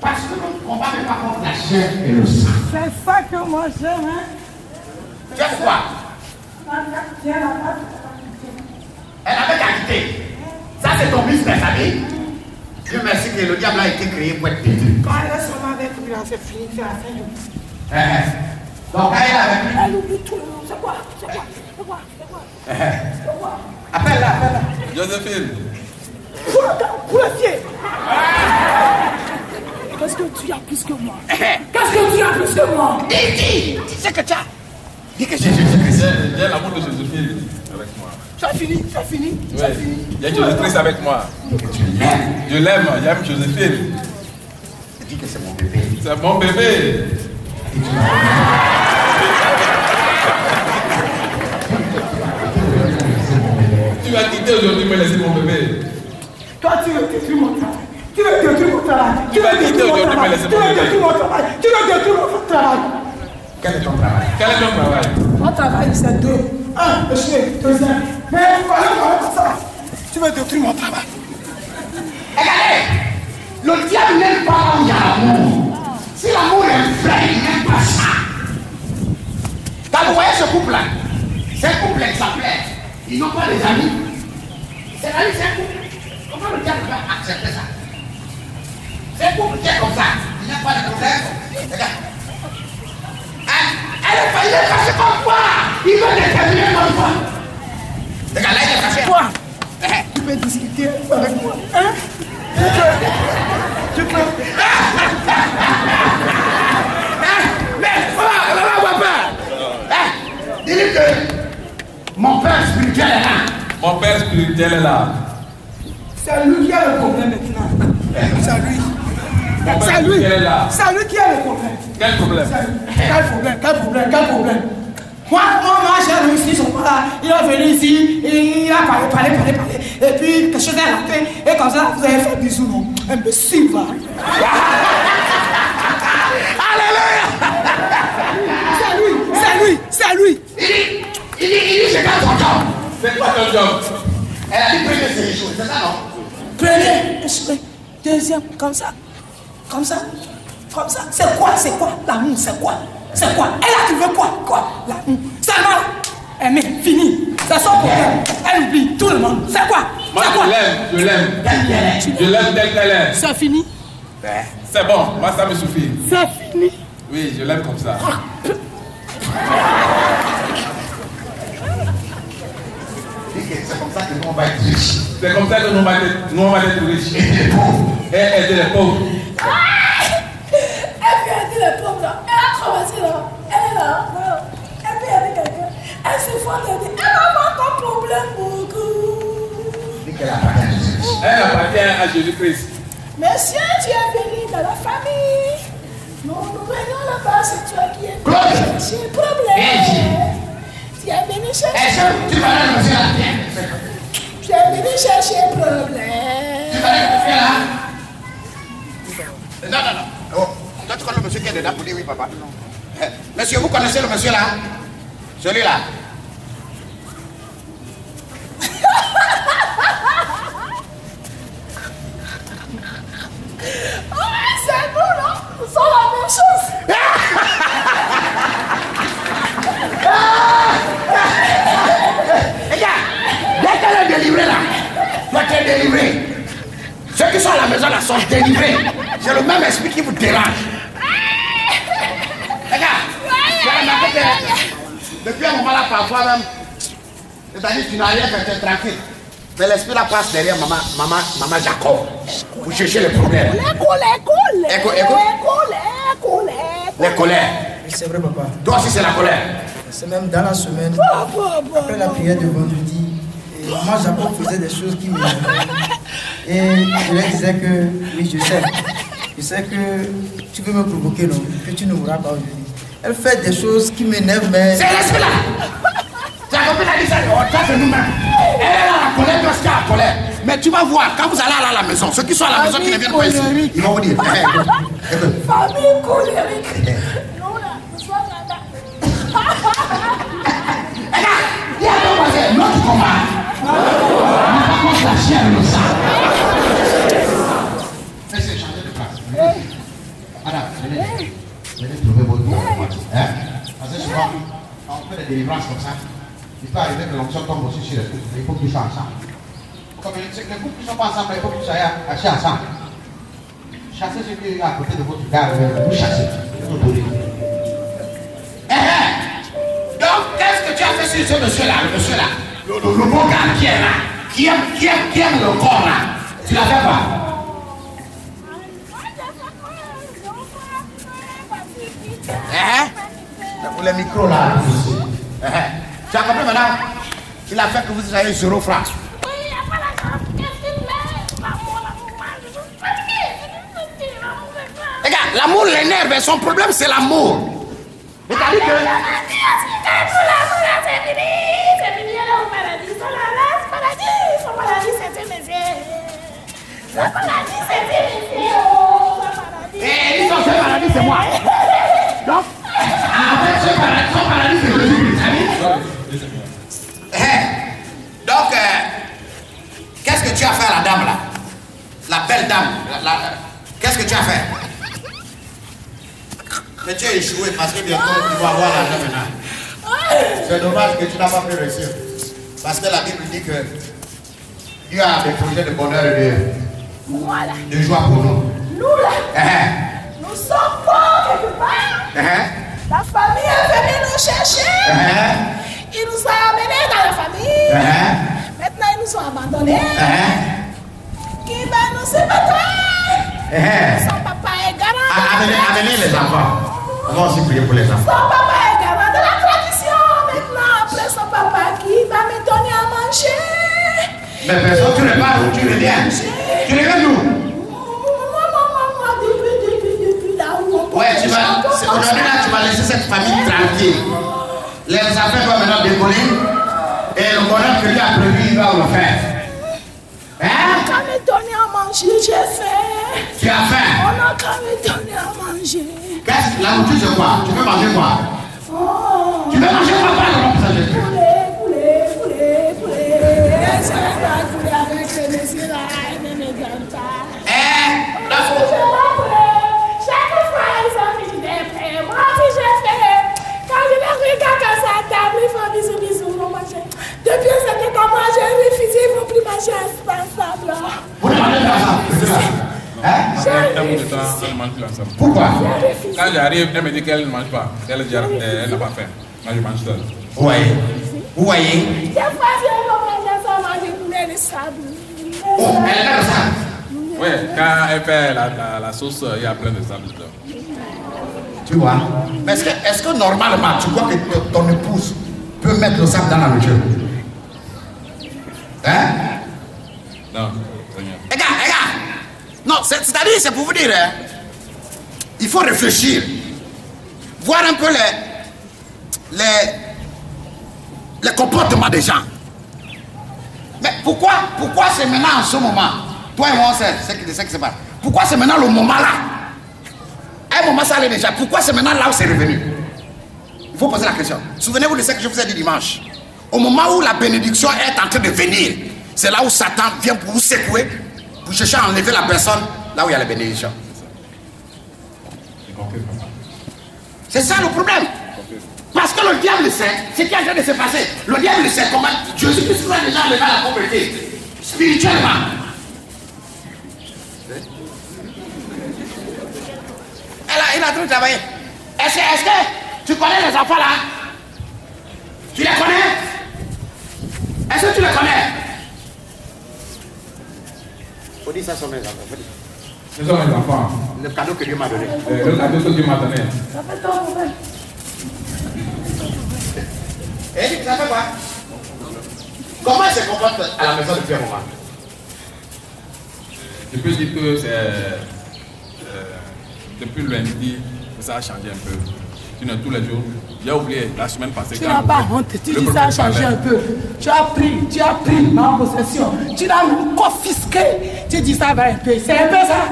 Speaker 2: Parce que notre combat n'est pas contre la chair et le sang.
Speaker 1: C'est ça que moi j'aime, hein.
Speaker 2: Tu sais quoi? Elle avait qu'à quitter. Ça c'est ton business, ami. Dieu merci que le diable a été créé pour être pété.
Speaker 1: Quand elle est seulement avec lui, c'est fini, c'est la fin du monde.
Speaker 2: Donc quand elle est avec lui,
Speaker 1: Elle oublie tout le monde. C'est quoi?
Speaker 2: appelle-la, appelle-la.
Speaker 5: Joséphine.
Speaker 1: Pour le pied. Qu'est-ce que tu as plus que moi? Qu'est-ce que tu as plus que moi?
Speaker 2: Dis ce que tu as. Dis que j'ai
Speaker 5: J'ai l'amour de Joséphine avec moi.
Speaker 1: Tu as fini, tu as fini, tu as
Speaker 5: Oui.
Speaker 1: fini.
Speaker 5: Il y a Joséphine avec moi. Je l'aime, j'aime Joséphine.
Speaker 2: Dis que c'est mon bébé.
Speaker 5: C'est mon bébé. Tu vas quitter aujourd'hui me laisser mon bébé.
Speaker 1: Toi, tu veux détruire mon travail. Tu veux détruire mon travail.
Speaker 5: Tu vas quitter aujourd'hui me laisser mon bébé.
Speaker 1: Tu veux détruire mon travail. Tu veux détruire mon travail.
Speaker 2: Quel est ton travail?
Speaker 5: Quel est ton travail?
Speaker 1: Mon travail, c'est deux. Un, échouer. Deuxième. Mais voilà comme ça. Tu veux détruire mon travail.
Speaker 2: Regardez, le diable n'aime pas là où il y a l'amour. Si l'amour est vrai, il n'aime pas ça. Quand vous voyez ce couple-là, c'est un couple exemplaire. Ils n'ont pas des amis. C'est un couple. Comment le diable va accepter ça? C'est un couple qui est comme ça. Il n'y a pas de problème. Regarde. Elle est fâchée comme toi. Il veut déterminer mon foi. Regarde, là, il est fâché.
Speaker 1: Toi, tu peux discuter avec moi. Hein? Tu peux.
Speaker 2: Mais, papa. Dis-lui que mon père spirituel est là.
Speaker 5: Mon père spirituel est là.
Speaker 1: C'est lui qui a le problème maintenant. C'est lui.
Speaker 5: Mon père
Speaker 1: C'est lui.
Speaker 5: spirituel est là.
Speaker 1: C'est lui qui a le problème.
Speaker 5: Quel problème?
Speaker 1: Quel problème? Moi, j'ai réussi son père. Il est venu ici, il a parlé. Et puis, quelque chose a raté. Et comme ça, vous avez fait bisous, non? Imbécile, va.
Speaker 2: Alléluia.
Speaker 1: C'est lui.
Speaker 2: Il dit, je garde ton job.
Speaker 5: C'est quoi ton job?
Speaker 2: Elle a dit premier c'est échoué, c'est ça non?
Speaker 1: Premier, deuxième, comme ça. C'est quoi? L'amour, c'est quoi? Elle a trouvé quoi? L'amour. C'est mal. Mais fini. C'est son problème. Elle oublie tout le monde. C'est quoi?
Speaker 5: Moi je l'aime. Je l'aime tel qu'elle est.
Speaker 1: C'est fini.
Speaker 5: C'est bon, moi ça me suffit.
Speaker 1: C'est fini.
Speaker 5: Oui, je l'aime comme ça.
Speaker 2: C'est comme ça que nous on va être riches.
Speaker 5: C'est comme ça que nous on va être riches.
Speaker 2: Et les pauvres.
Speaker 5: Et aider les pauvres.
Speaker 6: Elle peut aider les pauvres là. Elle a traversé là. Elle est là. Elle peut aider quelqu'un. Elle se fait aider. Elle n'a pas ton problème beaucoup.
Speaker 2: Dis qu'elle appartient à Jésus.
Speaker 5: Elle appartient à Jésus-Christ.
Speaker 6: Monsieur, tu es béni dans la famille. Nous venons là-bas, c'est toi qui es
Speaker 2: Claude.
Speaker 6: venu chercher problème. Tu es venu chercher.
Speaker 2: Est-ce que tu vas aller le monsieur là?
Speaker 6: Tu es venu chercher problème.
Speaker 2: Tu vas aller le monsieur là? Non. Oh, toi tu connais le monsieur qui est dedans pour dire oui papa? Non. Monsieur, vous connaissez le monsieur là? Celui-là?
Speaker 6: C'est nous, non? Nous sommes la même chose.
Speaker 2: Regarde, dès qu'elle est délivrée là, toi tu es délivré. Ceux qui sont à la maison là sont délivrés. C'est le même esprit qui vous dérange. Regarde, depuis un moment là, parfois même, c'est-à-dire tu n'as rien fait, tu es tranquille. Mais l'esprit là passe derrière maman Jacob pour chercher les problèmes.
Speaker 6: Les colères.
Speaker 2: Les colères.
Speaker 7: c'est vrai, papa.
Speaker 3: Toi aussi, c'est la colère.
Speaker 7: C'est même dans la semaine, après la prière de vendredi, moi, Jacob faisait des choses qui m'énervaient. Et je leur disais que, oui, je sais que tu veux me provoquer, non, que tu ne mourras pas aujourd'hui. Elle fait des choses qui m'énervent, mais...
Speaker 3: C'est laisse-la. Jacob a dit ça, ça c'est nous-mêmes. Elle est à la colère, toi tu es à la colère. Mais tu vas voir, quand vous allez aller à la maison, ceux qui sont à la maison qui ne viennent pas ici, ils vont vous dire.
Speaker 6: Famille colérique. Non, là, nous sommes là.
Speaker 3: Regarde, il y a deux voisins, notre combat. Par contre, la chienne le sait. Laissez changer de place. Madame, venez trouver votre place. Parce que souvent, quand on fait des délivrances comme ça, il peut arriver que l'onction tombe aussi sur les coups. Il faut qu'ils soient ensemble. Comme les couples qui ne sont pas ensemble, il faut qu'ils soient assis ensemble. Chassez ceux qui sont à côté de votre gare, vous chassez. Donc, qu'est-ce que tu as fait sur ce monsieur-là, le monsieur-là, le beau gars qui est là, qui aime le corps là, tu l'as fait pas? Pour les micros là, tu as compris maintenant? Il a fait que vous ayez 0 francs. Regarde, l'amour l'énerve et son problème c'est l'amour. C'est-à-dire que... Et ils sont ce paradis, c'est moi. Donc, avec ce paradis, c'est Jésus-Christ. Donc, qu'est-ce que tu as fait à la dame là? La belle dame. Qu'est-ce que tu as fait? Mais tu as échoué parce que bientôt tu vas avoir l'argent maintenant. C'est dommage que tu n'as pas pu réussir. Parce que la Bible dit que Dieu a des projets de bonheur et de joie pour nous.
Speaker 6: Nous là, nous sommes forts quelque part. La famille est venue nous chercher. Il nous a amenés dans la famille. Maintenant, ils nous ont abandonnés. Qui va nous séparer? Son papa est garant.
Speaker 3: Amenez les enfants. On va aussi prier pour les enfants.
Speaker 6: Son papa est garant de la tradition. Maintenant, après son papa qui va me donner à manger.
Speaker 3: Mais personne, tu ne pars où tu reviens. Tu reviens d'où? Ouais, aujourd'hui là, tu vas laisser cette famille tranquille. Les affaires doivent maintenant décoller. Et le bonheur que lui a prévu, il va le faire.
Speaker 6: On a qu'à me donner à manger, j'ai faim.
Speaker 3: Tu as faim?
Speaker 6: On a qu'à me donner à manger.
Speaker 3: La nourriture c'est quoi? Tu veux manger quoi? Tu veux manger quoi par le nom de Jésus?
Speaker 6: Poulet. Je vais pas poulet avec ce monsieur-là. Il ne me donne pas. Chaque fois, ils ont fini des prêts. Moi aussi, j'ai fait. Quand je les regarde à sa table, ils font bisous, ils vont manger. Depuis c'était comme moi, j'ai refusé, ils ne vont plus manger ensemble.
Speaker 3: Vous ne mangez pas ensemble? Pourquoi?
Speaker 5: Quand j'arrive, elle me dit qu'elle ne mange pas. Elle n'a pas faim. Moi, je mange seul.
Speaker 3: Vous voyez?
Speaker 6: Des fois, je vais manger sans manger poulet de sable.
Speaker 3: Oh, elle a le sable.
Speaker 5: Oui, quand elle fait la sauce, il y a plein de sable dedans.
Speaker 3: Tu vois? Mais est-ce que normalement, tu crois que ton épouse peut mettre le sable dans la nourriture?
Speaker 5: Non, Seigneur.
Speaker 3: Regarde. Non, c'est-à-dire, c'est pour vous dire, il faut réfléchir. Voir un peu les comportements des gens. Mais pourquoi c'est maintenant en ce moment? Toi et moi, on sait ce qui se passe. Pourquoi c'est maintenant le moment là? À un moment, ça allait déjà. Pourquoi c'est maintenant là où c'est revenu? Il faut poser la question. Souvenez-vous de ce que je vous ai dit dimanche. Au moment où la bénédiction est en train de venir, c'est là où Satan vient pour vous secouer, pour chercher à enlever la personne là où il y a la bénédiction. C'est ça le problème. Parce que le diable sait ce qui est en train de se passer. Le diable sait comment Jésus-Christ va déjà enlever la pauvreté spirituellement. Il a trop travaillé. Est-ce que tu connais les enfants là? Tu les connais? Est-ce que tu les connais? Faut dire ça sont mes enfants.
Speaker 5: Ce sont mes enfants.
Speaker 3: Le cadeau que Dieu m'a donné.
Speaker 5: Le cadeau que Dieu m'a donné.
Speaker 6: Ça fait ton problème.
Speaker 3: Et ça fait quoi? Comment elle se comporte à la maison depuis un moment?
Speaker 5: Je peux dire que c'est depuis le lundi que ça a changé un peu. Sinon, tous les jours, j'ai oublié la semaine passée.
Speaker 4: Tu n'as pas honte, tu dis ça a changé un peu. Tu as pris ma possession, tu l'as confisqué, tu dis ça va un peu. C'est un peu ça.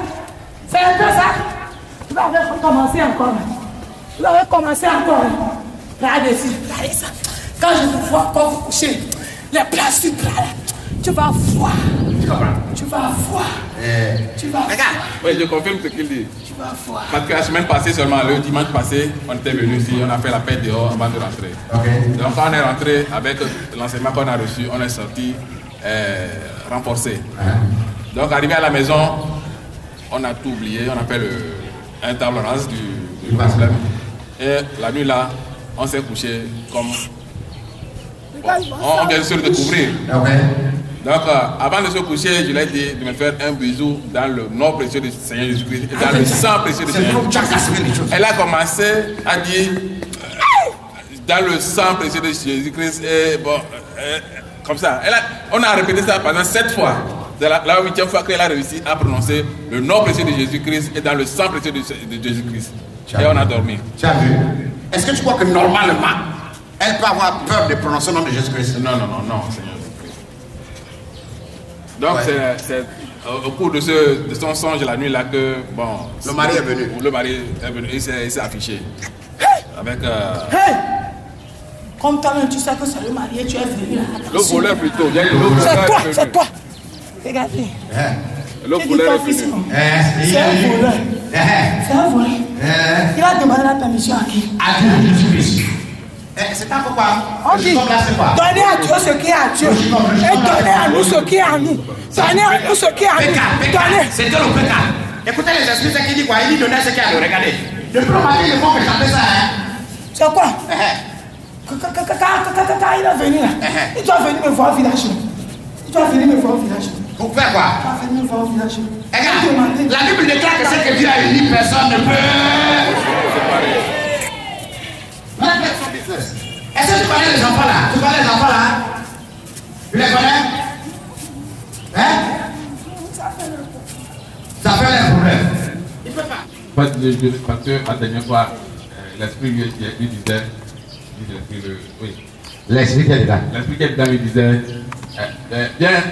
Speaker 4: C'est un peu ça. Tu vas recommencer encore. Tu vas recommencer encore. Regardez ici, regardez ça. Quand je vous vois quand vous couchez, les plastiques là, tu vas voir. Tu vas voir. Tu vas voir.
Speaker 5: Oui, je confirme ce qu'il dit.
Speaker 4: Tu vas voir.
Speaker 5: Parce que la semaine passée seulement, le dimanche passé, on était venu ici, on a fait la paix dehors avant de rentrer.
Speaker 3: Okay.
Speaker 5: Donc quand on est rentré avec l'enseignement qu'on a reçu, on est sorti renforcé. Donc arrivé à la maison, on a tout oublié, on a fait un table rase du problème. Et la nuit là, on s'est couché comme... On vient de se découvrir.
Speaker 3: Okay.
Speaker 5: Donc, avant de se coucher, je lui ai dit de me faire un bisou dans le nom précieux du Seigneur Jésus-Christ et dans le sang précieux du Seigneur Jésus-Christ. Elle a commencé à dire dans le sang précieux de Jésus-Christ et bon, comme ça. On a répété ça pendant 7 fois. C'est la 8e fois qu'elle a réussi à prononcer le nom précieux de Jésus-Christ et dans le sang précieux de Jésus-Christ. Et on a dormi.
Speaker 3: Tu as vu? Est-ce que tu crois que normalement, elle peut avoir peur de prononcer le nom de Jésus-Christ?
Speaker 5: Non, Seigneur. Donc c'est au cours de son songe la nuit là que bon,
Speaker 3: le mari est venu.
Speaker 5: Le mari est venu, il s'est affiché avec.
Speaker 4: Hey! Comme toi-même tu sais que c'est le marié, tu es venu là.
Speaker 5: Le voleur plutôt.
Speaker 4: C'est toi. Regardez.
Speaker 5: Le voleur est venu.
Speaker 4: C'est un voleur. C'est un voleur. Il a demandé la permission à qui?
Speaker 3: À Dieu, Jésus-Christ. C'est pas pourquoi.
Speaker 4: On dit, donnez à Dieu ce qui est à Dieu. Et donnez à nous ce qui est à nous. Donnez à nous ce qui est à nous.
Speaker 3: C'était le pécat. Écoutez les esprits, ce qu'il dit quoi? Il dit donner ce qui est à nous. Regardez. Depuis le matin, ils font que chanter ça.
Speaker 4: C'est quoi? Quand il est venu là, il doit venir me voir au village. Il doit venir me voir au village.
Speaker 3: Pour faire quoi?
Speaker 4: Il doit venir me voir au village.
Speaker 3: Regarde, la Bible déclare que ce que Dieu a uni, personne ne peut. Est-ce que tu connais les enfants là? Tu connais les enfants là? Tu les connais? Hein? Ça fait un problème. Il peut pas.
Speaker 5: Parce que la dernière fois, l'esprit lui disait. Oui.
Speaker 3: L'esprit qui est dedans.
Speaker 5: L'esprit qui est dedans lui disait viens,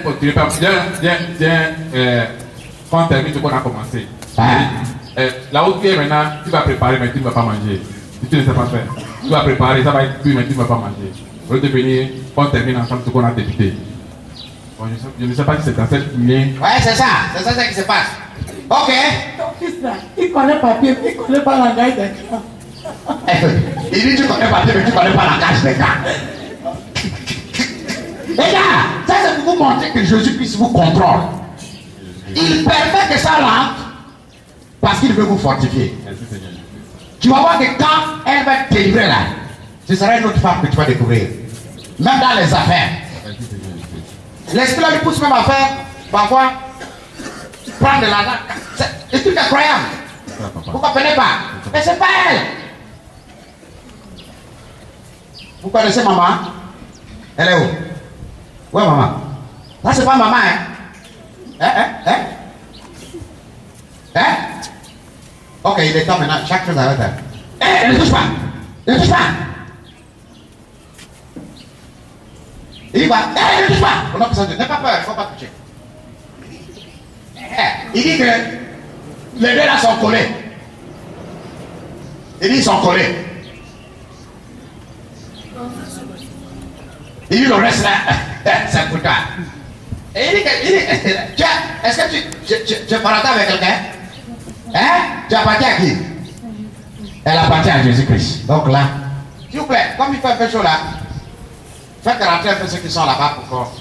Speaker 5: quand on termine ce qu'on a commencé. Là où tu es maintenant, tu vas préparer, mais tu ne vas pas manger. Si tu ne sais pas faire, tu vas préparer, ça va être plus, mais tu ne vas pas manger. Au lieu de venir, on termine ensemble ce qu'on a débuté. Bon, je ne sais pas si c'est dans cette lignée.
Speaker 3: Ouais, c'est ça qui se passe. Ok.
Speaker 4: Ton fils là, il connaît papier, il ne connaît pas la gaille des gars.
Speaker 3: Il dit tu connais papier, mais tu ne connais pas la cage des gars. Les gars, ça c'est pour vous montrer que Jésus-Christ vous contrôle. Il permet que ça rentre parce qu'il veut vous fortifier. Tu vas voir que quand elle va te délivrer là, ce sera une autre femme que tu vas découvrir. Même dans les affaires. L'esprit là lui pousse même à faire, parfois, prendre de l'argent. C'est un truc incroyable. Vous ne comprenez pas? Mais c'est pas elle. Vous connaissez maman? Elle est où? Où est maman? Là c'est pas maman, hein? Ok, il est temps maintenant, chaque chose avec elle. Ne touche pas! Ne touche pas! Il dit quoi? Ne touche pas! On a besoin de... N'aie pas peur, il ne faut pas toucher. Il dit que les deux là sont collés. Il dit ils sont collés. Il dit le reste là, c'est pour toi. Et il dit que, est-ce que tu es parenté avec quelqu'un? Hein? Tu appartiens à qui? Elle appartient à Jésus-Christ. Donc là, s'il vous plaît, comme il fait un peu chaud là, faites rentrer un peu ceux qui sont là-bas pour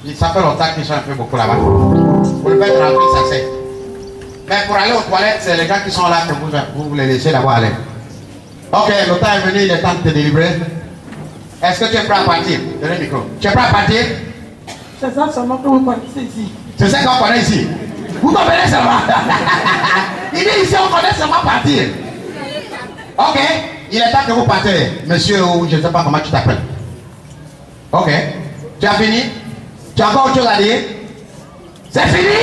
Speaker 3: que... Ça fait longtemps qu'ils sont un peu beaucoup là-bas. Vous le faites rentrer, ça c'est. Mais pour aller aux toilettes, c'est les gens qui sont là que vous les laissez là-bas aller. Ok, le temps est venu, il est temps de te délivrer. Est-ce que tu es prêt à partir? Donnez le micro. Tu es prêt à partir?
Speaker 4: C'est ça seulement que vous connaissez ici.
Speaker 3: C'est ça qu'on connaît ici. Vous comprenez seulement. Il dit ici, on connaît seulement partir. Ok, il est temps que vous partez. Monsieur, ou je ne sais pas comment tu t'appelles.
Speaker 2: Ok. Tu as fini? Tu as encore autre chose à dire? C'est fini?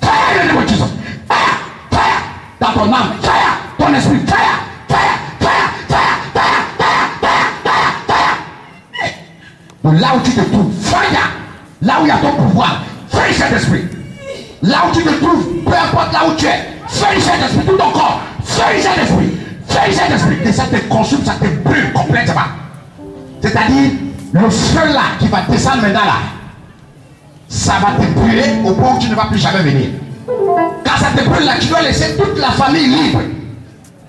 Speaker 2: Fire in the name of Jesus. Fire, fire. Dans ton âme, fire. Ton esprit, fire, fire, fire, fire, fire, fire, fire, fire, fire. Donc là où tu te trouves, fire. Là où il y a ton pouvoir, fais cet esprit. Là où tu te trouves, peu importe là où tu es, fais cet esprit, tout ton corps, fais cet esprit, fais cet esprit. Et ça te consume, ça te brûle complètement. C'est-à-dire, le feu là qui va descendre maintenant là, ça va te brûler au point où tu ne vas plus jamais venir. Quand ça te brûle là, tu dois laisser toute la famille libre.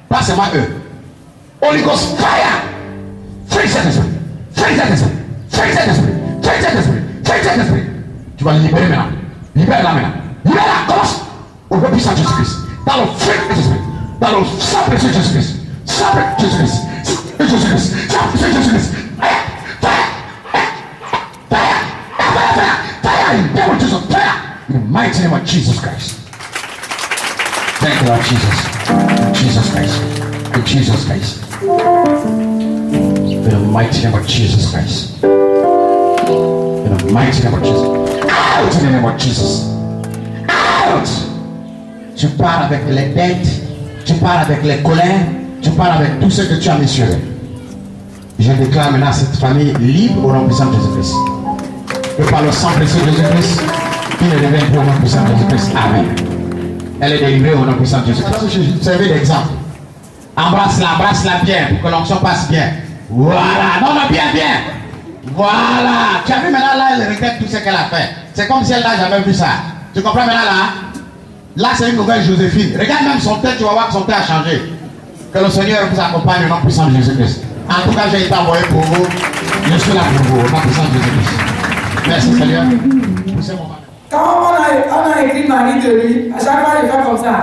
Speaker 2: Pas seulement eux. Holy Ghost fire. Fais cet esprit. Fais cet esprit. Fais cet esprit. Fais cet esprit. Fais cet esprit. Tu vas le libérer maintenant. Libère-la maintenant. Libère-la. Commence. Au nom puissant de Jésus-Christ. Dans le feu de Jésus-Christ. Dans le sang précieux de Jésus-Christ. Sang précieux de Jésus-Christ. Jésus-Christ. Sang précieux de Jésus-Christ. Fire. Fire. Fire. Fire. Fire. Fire. In the name of Jesus. Fire. In the mighty name of Jesus Christ. Thank you, Lord Jesus. In Jesus Christ. In Jesus Christ. In the mighty name of Jesus Christ. In the mighty name of Jesus. Out in the name of Jesus. Out. Tu pars avec les dettes. Tu pars avec les colères. Tu pars avec tout ce que tu as mesuré. Je déclare maintenant cette famille libre au nom puissant de Jésus-Christ. Et par le sang précieux de Jésus-Christ, il est devenu au nom puissant de Jésus-Christ. Amen. Elle est délivrée au nom puissant de Jésus-Christ. Je servais d'exemple. Embrasse-la bien pour que l'onction passe bien. Voilà. Non, bien. Voilà. Tu as vu maintenant là, elle regrette tout ce qu'elle a fait. C'est comme si elle n'a jamais vu ça. Tu comprends maintenant là? Là, c'est une nouvelle Joséphine. Regarde même son tête, tu vas voir que son tête a changé. Que le Seigneur vous accompagne au nom puissant de Jésus-Christ. En tout cas, j'ai été envoyé pour vous. Je suis là pour vous au nom puissant de Jésus-Christ. Merci Seigneur.
Speaker 1: Quand on a écrit Marie de lui, à chaque fois il fait comme ça.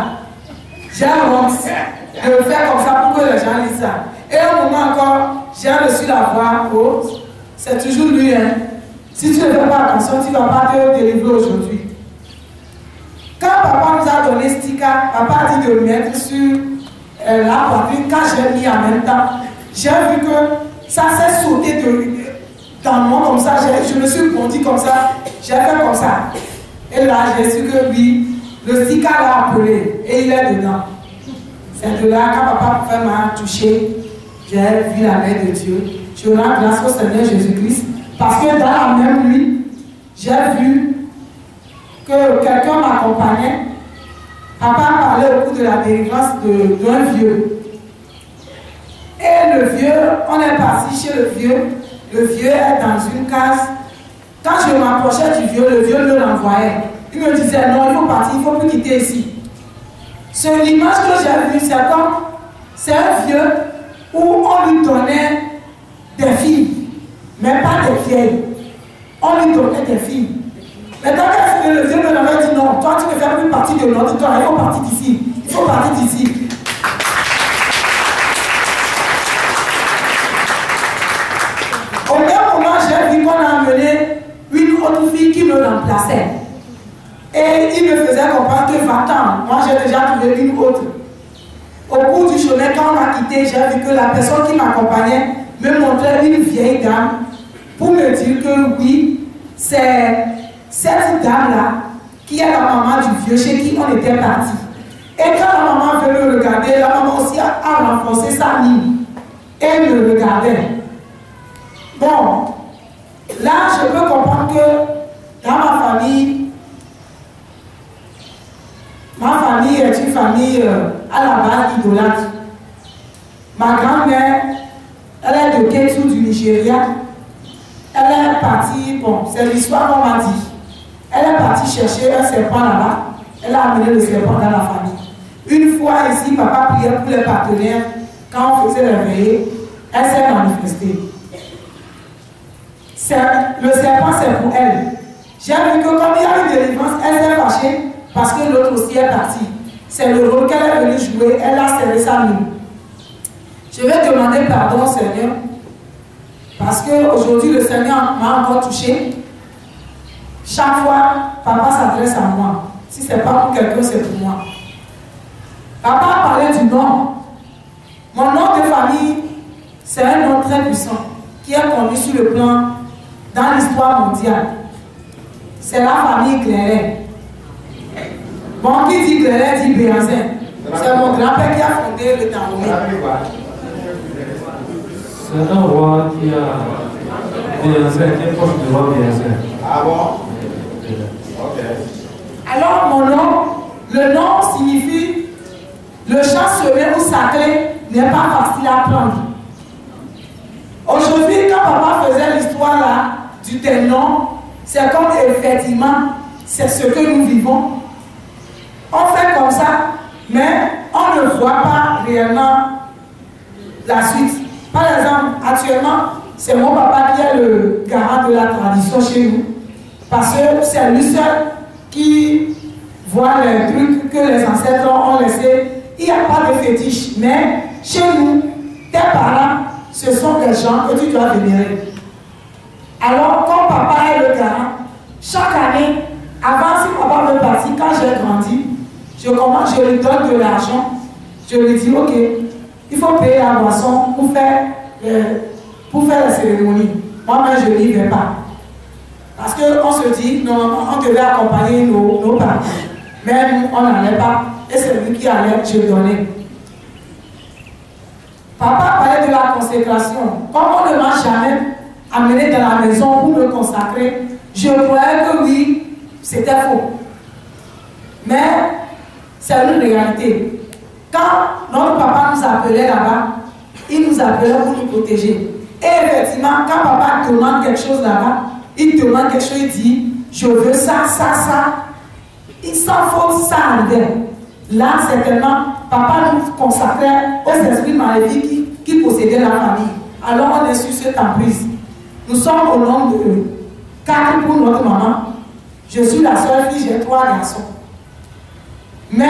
Speaker 1: J'ai honte de le faire comme ça pour que les gens lisent ça. Et au moment encore, j'ai reçu la voix, oh, c'est toujours lui, hein. Si tu ne fais pas attention, tu ne vas pas te délivrer aujourd'hui. Quand papa nous a donné ce sticker, papa a dit de le mettre sur la poitrine. Quand j'ai mis en même temps, j'ai vu que ça s'est sauté dans moi comme ça. Je me suis bondi comme ça, j'ai fait comme ça. Et là, j'ai su que oui, le sticker l'a appelé et il est dedans. C'est de là, quand papa m'a touché, j'ai vu la main de Dieu. Je rends grâce au Seigneur Jésus-Christ parce que dans la même nuit, j'ai vu que quelqu'un m'accompagnait. Papa parlait au cours de la délivrance d'un vieux. Et le vieux, on est parti chez le vieux. Le vieux est dans une case. Quand je m'approchais du vieux, le vieux me l'envoyait. Il me disait non, il faut partir, il ne faut plus quitter ici. C'est l'image que j'ai vue, c'est un vieux où on lui donnait des filles, mais pas des vieilles. On lui donnait des filles. Mais quand le vieux me l'avait dit non, toi tu ne fais plus partie de notre temps, il faut partir d'ici. Il faut partir d'ici. Au même moment, j'ai vu qu'on a amené une autre fille qui me remplaçait. Et il me faisait comprendre que va-t'en, moi j'ai déjà trouvé une autre. Au cours du chemin, quand on m'a quitté, j'ai vu que la personne qui m'accompagnait me montrait une vieille dame pour me dire que oui, c'est cette dame-là qui est la maman du vieux chez qui on était parti. Et quand la maman veut me regarder, la maman aussi a renforcé sa mine et me regardait. Bon, là, je peux comprendre que dans ma famille est une famille à la base idolâtre. Ma grand-mère, elle est de Ketu du Nigeria. Elle est partie, bon, c'est l'histoire qu'on m'a dit. Elle est partie chercher un serpent là-bas. Elle a amené le serpent dans la famille. Une fois ici, papa priait pour les partenaires. Quand on faisait les veillées, elle s'est manifestée. Le serpent, c'est pour elle. J'ai vu que comme il y a une délivrance, elle s'est fâchée parce que l'autre aussi est parti. C'est le rôle qu'elle est venue jouer. Elle a serré sa main. Je vais demander pardon au Seigneur parce qu'aujourd'hui, le Seigneur m'a encore touché. Chaque fois, papa s'adresse à moi. Si ce n'est pas pour quelqu'un, c'est pour moi. Papa parlait du nom. Mon nom de famille, c'est un nom très puissant. qui est connue sur le plan dans l'histoire mondiale. C'est la famille Cléret. Bon, qui dit Cléret dit Béazin. C'est mon grand-père qui a fondé le Dahomey.
Speaker 8: C'est un roi qui a Béazin, qui est proche du roi Béazin.
Speaker 3: Ah bon? Ok.
Speaker 1: Alors, mon nom, le nom signifie le champ semé ou sacré n'est pas facile à prendre. Aujourd'hui, quand papa faisait l'histoire là du tel nom, c'est comme effectivement, c'est ce que nous vivons. On fait comme ça, mais on ne voit pas réellement la suite. Par exemple, actuellement, c'est mon papa qui est le garant de la tradition chez nous. Parce que c'est lui seul qui voit les trucs que les ancêtres ont laissés. Il n'y a pas de fétiche, mais chez nous, tes parents, ce sont des gens que tu dois vénérer. Alors, comme papa est le garant, chaque année, avant si papa veut partir, quand j'ai grandi, je lui donne de l'argent, je lui dis, ok, il faut payer la boisson pour faire la cérémonie. Moi-même, je n'y vais pas. Parce qu'on se dit, non, on devait accompagner nos parents. Mais nous, on n'allait pas. Et c'est lui qui allait, je donnais. Papa parlait de la consécration. Comme on ne m'a jamais amené dans la maison pour me consacrer, je croyais que oui, c'était faux. Mais c'est une réalité. Quand notre papa nous appelait là-bas, il nous appelait pour nous protéger. Et effectivement, quand papa demande quelque chose là-bas, il demande quelque chose, il dit, je veux ça, ça, ça. Il s'en faut, ça arrivait. Là, certainement, papa nous consacrait aux esprits maléfiques qui possédaient la famille. Alors on est sur cette emprise. Nous sommes au nombre de 4 pour notre maman. Je suis la seule fille, j'ai 3 garçons. Mais,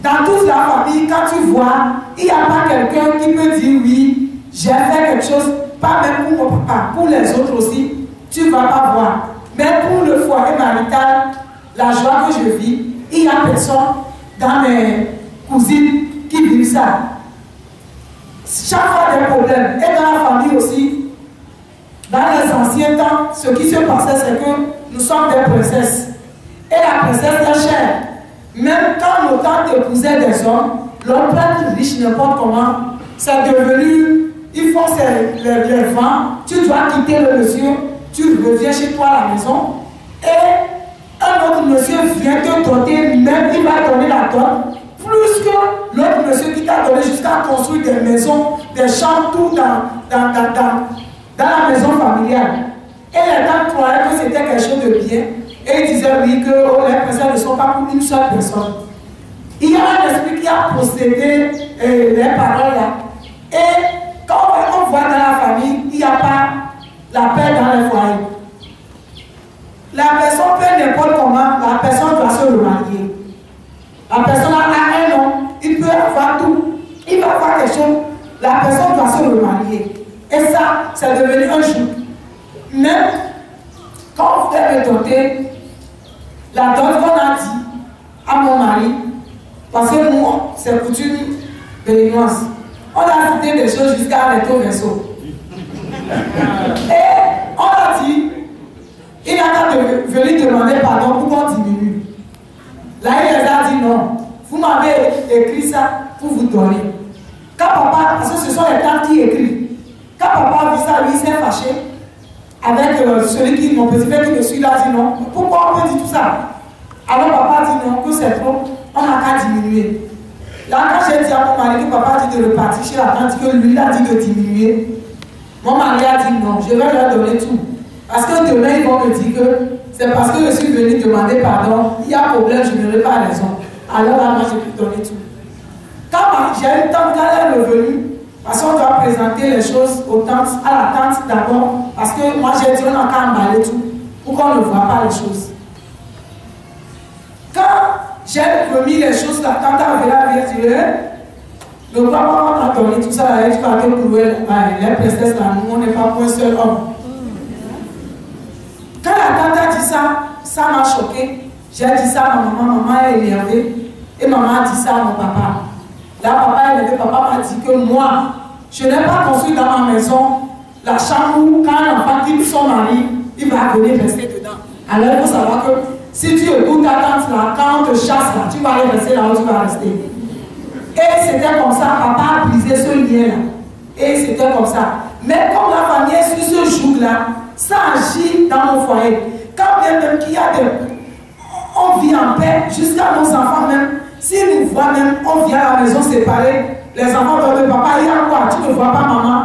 Speaker 1: dans toute la famille, quand tu vois, il n'y a pas quelqu'un qui peut dire oui, j'ai fait quelque chose, pas même pour mon papa, pour les autres aussi, tu ne vas pas voir. Mais pour le foyer marital, la joie que je vis, il n'y a personne dans mes cousines qui vivent ça. Chaque fois des problèmes, et dans la famille aussi, dans les anciens temps, ce qui se passait, c'est que nous sommes des princesses. Et la princesse est chère. Même quand nos tantes épousaient des hommes, l'homme peut être riche n'importe comment, c'est devenu, ils font les vents, tu dois quitter le monsieur, tu reviens chez toi à la maison, et un autre monsieur vient te doter, même il va donner la dot, plus que l'autre monsieur qui t'a donné jusqu'à construire des maisons, des chambres, tout dans la maison familiale. Et les dames croyaient que c'était quelque chose de bien, et ils disaient oui que les personnes ne sont pas pour une seule personne. Il y a un esprit qui a possédé les paroles là. Et quand on voit dans la famille, il n'y a pas la paix dans les foyers. La personne peut n'importe comment, la personne doit se remarier. La personne a un nom, il peut avoir tout, il va avoir quelque chose, la personne doit se remarier. Et ça, c'est devenu un jour. Même quand on fait me doter, la dot qu'on a dit à mon mari, parce que nous, c'est coutume béninoise, on a cité des choses jusqu'à arrêter au verso. Et on a dit, il a qu'à venir demander pardon pour qu'on diminue. Là, il les a dit non. Vous m'avez écrit ça pour vous donner. Quand papa, parce que ce sont les tantes qui écrivent, quand papa a vu ça, lui, il s'est fâché avec celui qui, mon petit frère qui me suit là, dit non. Pourquoi on peut dire tout ça? Alors papa dit non, que c'est trop, on n'a qu'à diminuer. Là, quand j'ai dit à mon mari que papa a dit de repartir chez la tante, que lui, il a dit de diminuer, mon mari a dit non, je vais leur donner tout. Parce que demain, ils vont me dire que c'est parce que je suis venu demander pardon, il y a problème, je n'aurai pas raison. Alors là, moi, je peux donner tout. Quand j'ai une tante, quand elle est revenue, parce qu'on doit présenter les choses aux tantes, à la tante d'abord, parce que moi, j'ai dit on n'a qu'à emballer tout, pour qu'on ne voit pas les choses. Quand j'ai remis les choses, la tante avait dit, le papa m'a donné tout ça, elle dit les princesses là, nous, on n'est pas pour un seul homme. Quand la tante a dit ça, ça m'a choqué. J'ai dit ça à ma maman, maman est énervée. Et maman a dit ça à mon papa. Là, papa est énervé, papa m'a dit que moi, Je n'ai pas construit dans ma maison la chambre où quand un enfant quitte son mari, il va venir rester dedans. Alors il faut savoir que si tu écoutes ta tante là, quand on te chasse là, tu vas aller rester là où tu vas rester. Et c'était comme ça, papa a brisé ce lien là. Et c'était comme ça. Mais comme la famille est sur ce jour-là, ça agit dans nos foyers. Quand bien même qu'il y a des... On vit en paix jusqu'à nos enfants même. S'ils nous voient même, on vient à la maison séparée. Les enfants disent, papa, il y a quoi? Tu ne vois pas maman?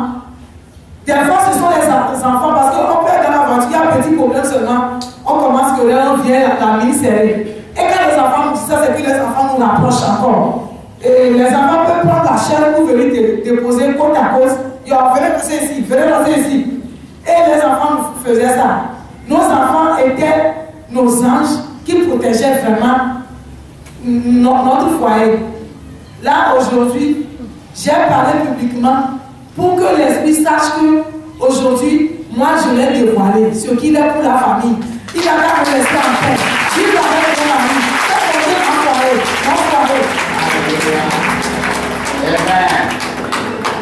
Speaker 1: Des fois, ce sont les enfants, parce qu'on peut être dans la voiture, il y a un petit problème seulement. On commence que là, on vient la mine serrée. Et quand les enfants nous disent ça, c'est que les enfants nous rapprochent encore. Et les enfants peuvent prendre la chaîne pour venir déposer côte à côte. Ils vont venir passer ici, venez passer ici. Et les enfants nous faisaient ça. Nos enfants étaient nos anges qui protégeaient vraiment notre foyer. Là, aujourd'hui, j'ai parlé publiquement pour que l'esprit sache que aujourd'hui, moi, je l'ai dévoilé, ce qu'il est pour la famille. Il a qu'à me laisser en paix. Il va avec mon ami. C'est mon foyer.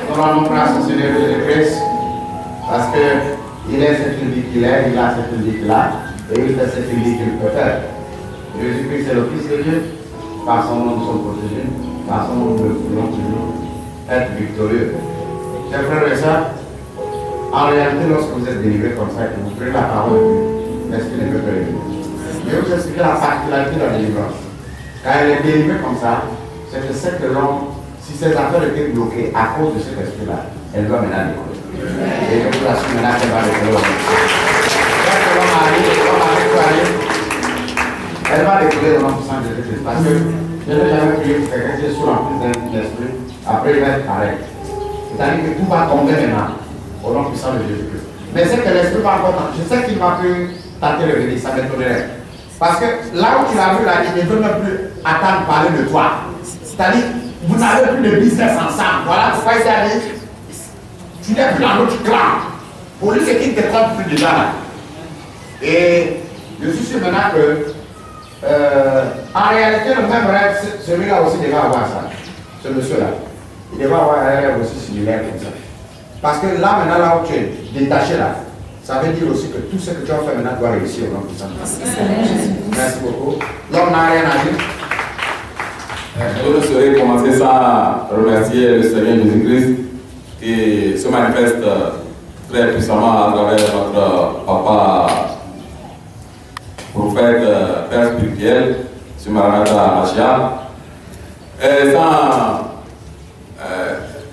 Speaker 2: Nous rendons grâce au Seigneur Jésus-Christ parce qu'il est ce qu'il dit qu'il est, il a ce qu'il dit qu'il a, et il fait ce qu'il dit qu'il peut faire. Jésus-Christ est le Fils de Dieu. Par son nom, nous sommes protégés. Par son nom, nous pouvons toujours être victorieux. Chers frères et sœurs, en réalité, lorsque vous êtes délivrés comme ça et que vous prenez la parole de Dieu, l'Esprit ne peut pas aider. Je vais vous expliquer la particularité de la délivrance. Quand elle est délivrée comme ça, c'est que cette langue, si ses affaires étaient bloquées à cause de cet esprit-là, elle doit maintenant décoller. Et je vous assure maintenant qu'elle va décoller. Quand l'homme arrive, elle va décoller dans notre sang de Jésus. Parce que je n'ai jamais prié pour quelqu'un qui est sous l'emprise d'un esprit, après il va être pareil. C'est-à-dire que tout va tomber maintenant, au nom puissant de Jésus-Christ. Mais c'est que l'esprit va encore tenter. Je sais qu'il m'a pu tenter le venir, ça m'étonnerait. Parce que là où tu l'as vu, là, il ne veut même plus attendre parler de toi. C'est-à-dire, vous n'avez plus de business ensemble. Voilà pourquoi il s'est allé. Tu n'es plus dans notre clan. Pour lui, c'est qu'il ne te trompe plus déjà là. Et je suis sûr maintenant que, en réalité, le même rêve, celui-là aussi devait avoir ça. Ce monsieur-là. Il devait avoir un rêve aussi similaire comme ça. Parce que là, maintenant, là où tu es détaché là, ça veut dire aussi que tout ce que tu as fait maintenant doit réussir au nom de Jésus. Merci beaucoup. L'homme n'a rien à dire.
Speaker 5: Je ne saurais commencer sans remercier le Seigneur Jésus-Christ qui se manifeste très puissamment à travers notre papa, prophète, père spirituel, M. Maranatha Machia. Et sans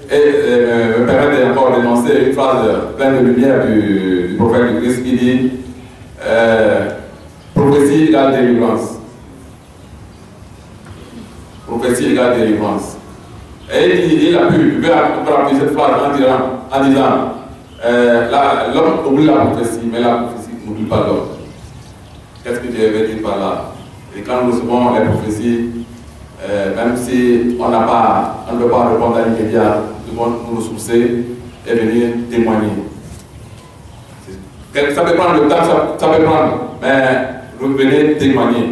Speaker 5: me permettre encore d'énoncer une phrase pleine de lumière du prophète du Christ qui dit prophétie égale délivrance. Prophétie égale délivrance. Et il a pu appuyer cette phrase en disant l'homme oublie la prophétie, mais la prophétie n'oublie pas l'homme. Qu'est-ce que je veux dire par là? Et quand nous recevons les prophéties, même si on ne peut pas répondre à l'immédiat, nous devons nous ressourcer et venir témoigner. Ça peut prendre le temps, ça peut prendre, mais revenez témoigner.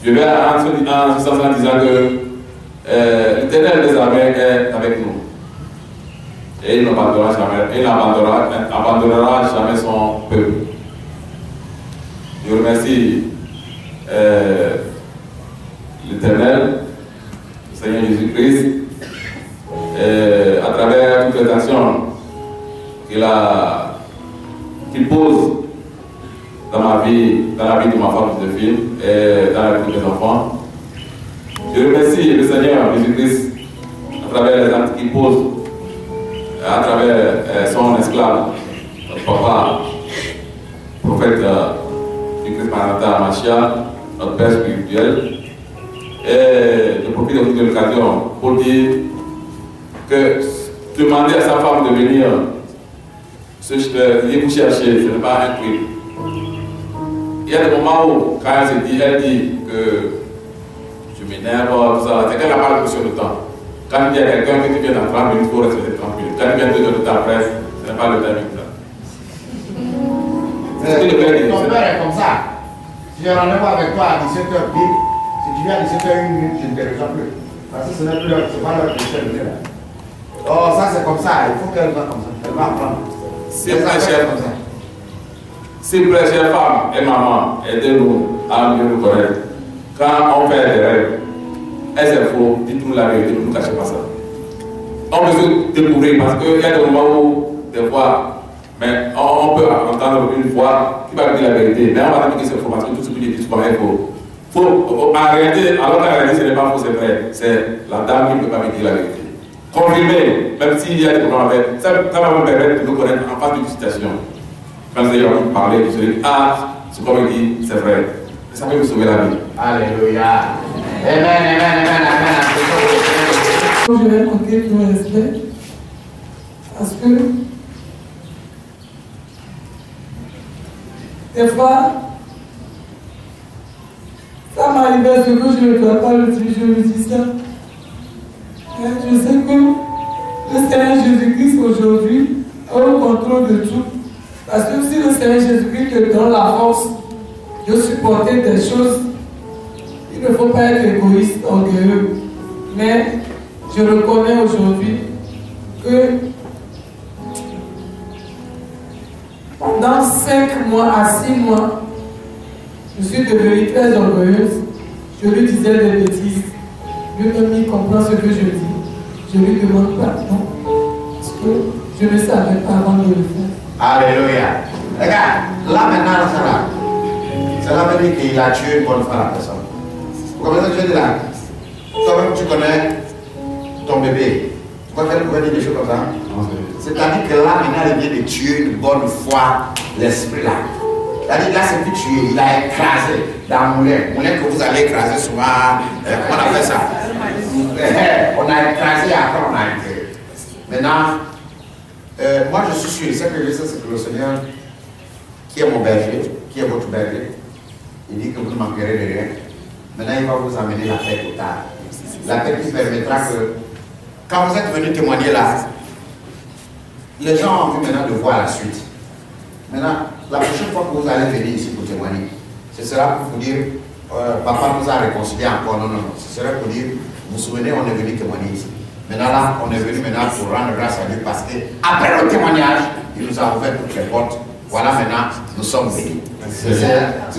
Speaker 5: Je vais en ce sens en disant que l'Éternel des armées est avec nous. Et il n'abandonnera jamais son peuple. Je remercie l'Éternel, le Seigneur Jésus-Christ, à travers toutes les actions qu'il pose dans ma vie, dans la vie de ma femme et de fille et dans la vie de mes enfants. Je remercie le Seigneur Jésus-Christ à travers les actes qu'il pose, à travers son esclave, notre papa, prophète du Christ Maranatha Machia, notre père spirituel. Et je profite aussi de l'occasion pour dire que demander à sa femme de venir vous chercher, ce n'est pas un truc. Il y a des moments où, quand elle dit que je m'énerve, tout ça, c'est qu'elle n'a pas la notion de temps. Quand il y a quelqu'un qui vient dans 30 minutes, il faut rester 30 minutes. Quand il vient 2 heures de temps après, ce n'est pas le timing là.
Speaker 2: Ton père est comme ça. Si j'ai rendez-vous avec toi à 17h pile, si tu viens à 17h1 minute, je ne te reçois plus. Parce que ce n'est pas l'heure que je t'ai donné là. Oh, ça c'est comme ça, il faut qu'elle va comme ça. Elle va apprendre.
Speaker 5: S'il vous plaît, chère femme et maman, aidez-nous à mieux nous connaître. Quand on fait des rêves, est-ce qu'il faut, dites-nous la vérité, ne nous cachez pas ça. On peut se découvrir parce qu'il y a des moments où, des fois, mais on peut entendre une voix qui va dire la vérité, mais on va dire que c'est faux parce que tout ce que je dis, c'est pas faux. Faut arrêter, alors qu'en réalité ce n'est pas faux, c'est vrai. C'est la dame qui ne peut pas me dire la vérité. Confirmer, même s'il y a des problèmes avec, ça va me permettre de nous connaître en face d'une situation. Quand vous avez envie de parler, vous allez dire, ah, ce qu'on me dit, c'est vrai. Et ça peut me sauver la vie.
Speaker 2: Alléluia. Amen, amen, amen, amen.
Speaker 1: Je vais manquer tout le respect parce que des fois, ça m'arrivait ce que je ne dois pas le dire, je le dis ça. Et je sais que le Seigneur Jésus-Christ aujourd'hui a le contrôle de tout. Parce que si le Seigneur Jésus-Christ te donne la force de supporter des choses, il ne faut pas être égoïste, orgueilleux. Mais je reconnais aujourd'hui que pendant 5 mois à 6 mois, je suis devenue très orgueilleuse. Je lui disais des bêtises. Lui-même, il comprend ce que je dis. Je lui demande pardon. Parce que je ne savais pas avant de le faire.
Speaker 2: Alléluia. Regarde, là maintenant, ça veut dire qu'il a tué une bonne fois la personne. Vous comprenez ce que je dis là? Toi-même, tu connais ton bébé. Tu crois qu'elle pouvait dire des choses comme ça? C'est-à-dire que là, maintenant, il vient de tuer une bonne fois l'esprit là. C'est-à-dire là, c'est plus tué, il a écrasé dans le moulin. Le moulin que vous avez écrasé souvent, comment on appelle ça? On a écrasé, après on a écrasé. Maintenant, moi je suis sûr, ce que je sais, c'est que le Seigneur, qui est mon berger, qui est votre berger, il dit que vous ne manquerez de rien. Maintenant, il va vous amener la paix totale. La paix qui permettra que, quand vous êtes venu témoigner là, les gens ont envie maintenant de voir la suite. Maintenant, la prochaine fois que vous allez venir ici pour témoigner, ce sera pour vous dire, papa nous a réconciliés encore. Non, non, non. Ce sera pour dire, vous vous souvenez, on est venu témoigner ici. Maintenant là, on est venu maintenant pour rendre grâce à Dieu parce que après le témoignage, il nous a ouvert toutes les portes. Voilà, maintenant, nous sommes bénis.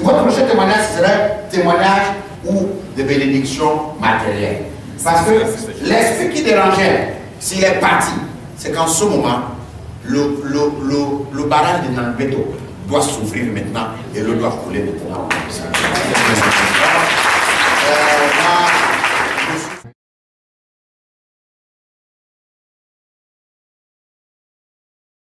Speaker 2: Votre prochain témoignage, ce serait témoignage ou de bénédiction matérielle. Parce que l'esprit qui dérangeait, s'il est parti, c'est qu'en ce moment, le barrage de Nambeto doit s'ouvrir maintenant et l'eau doit couler maintenant.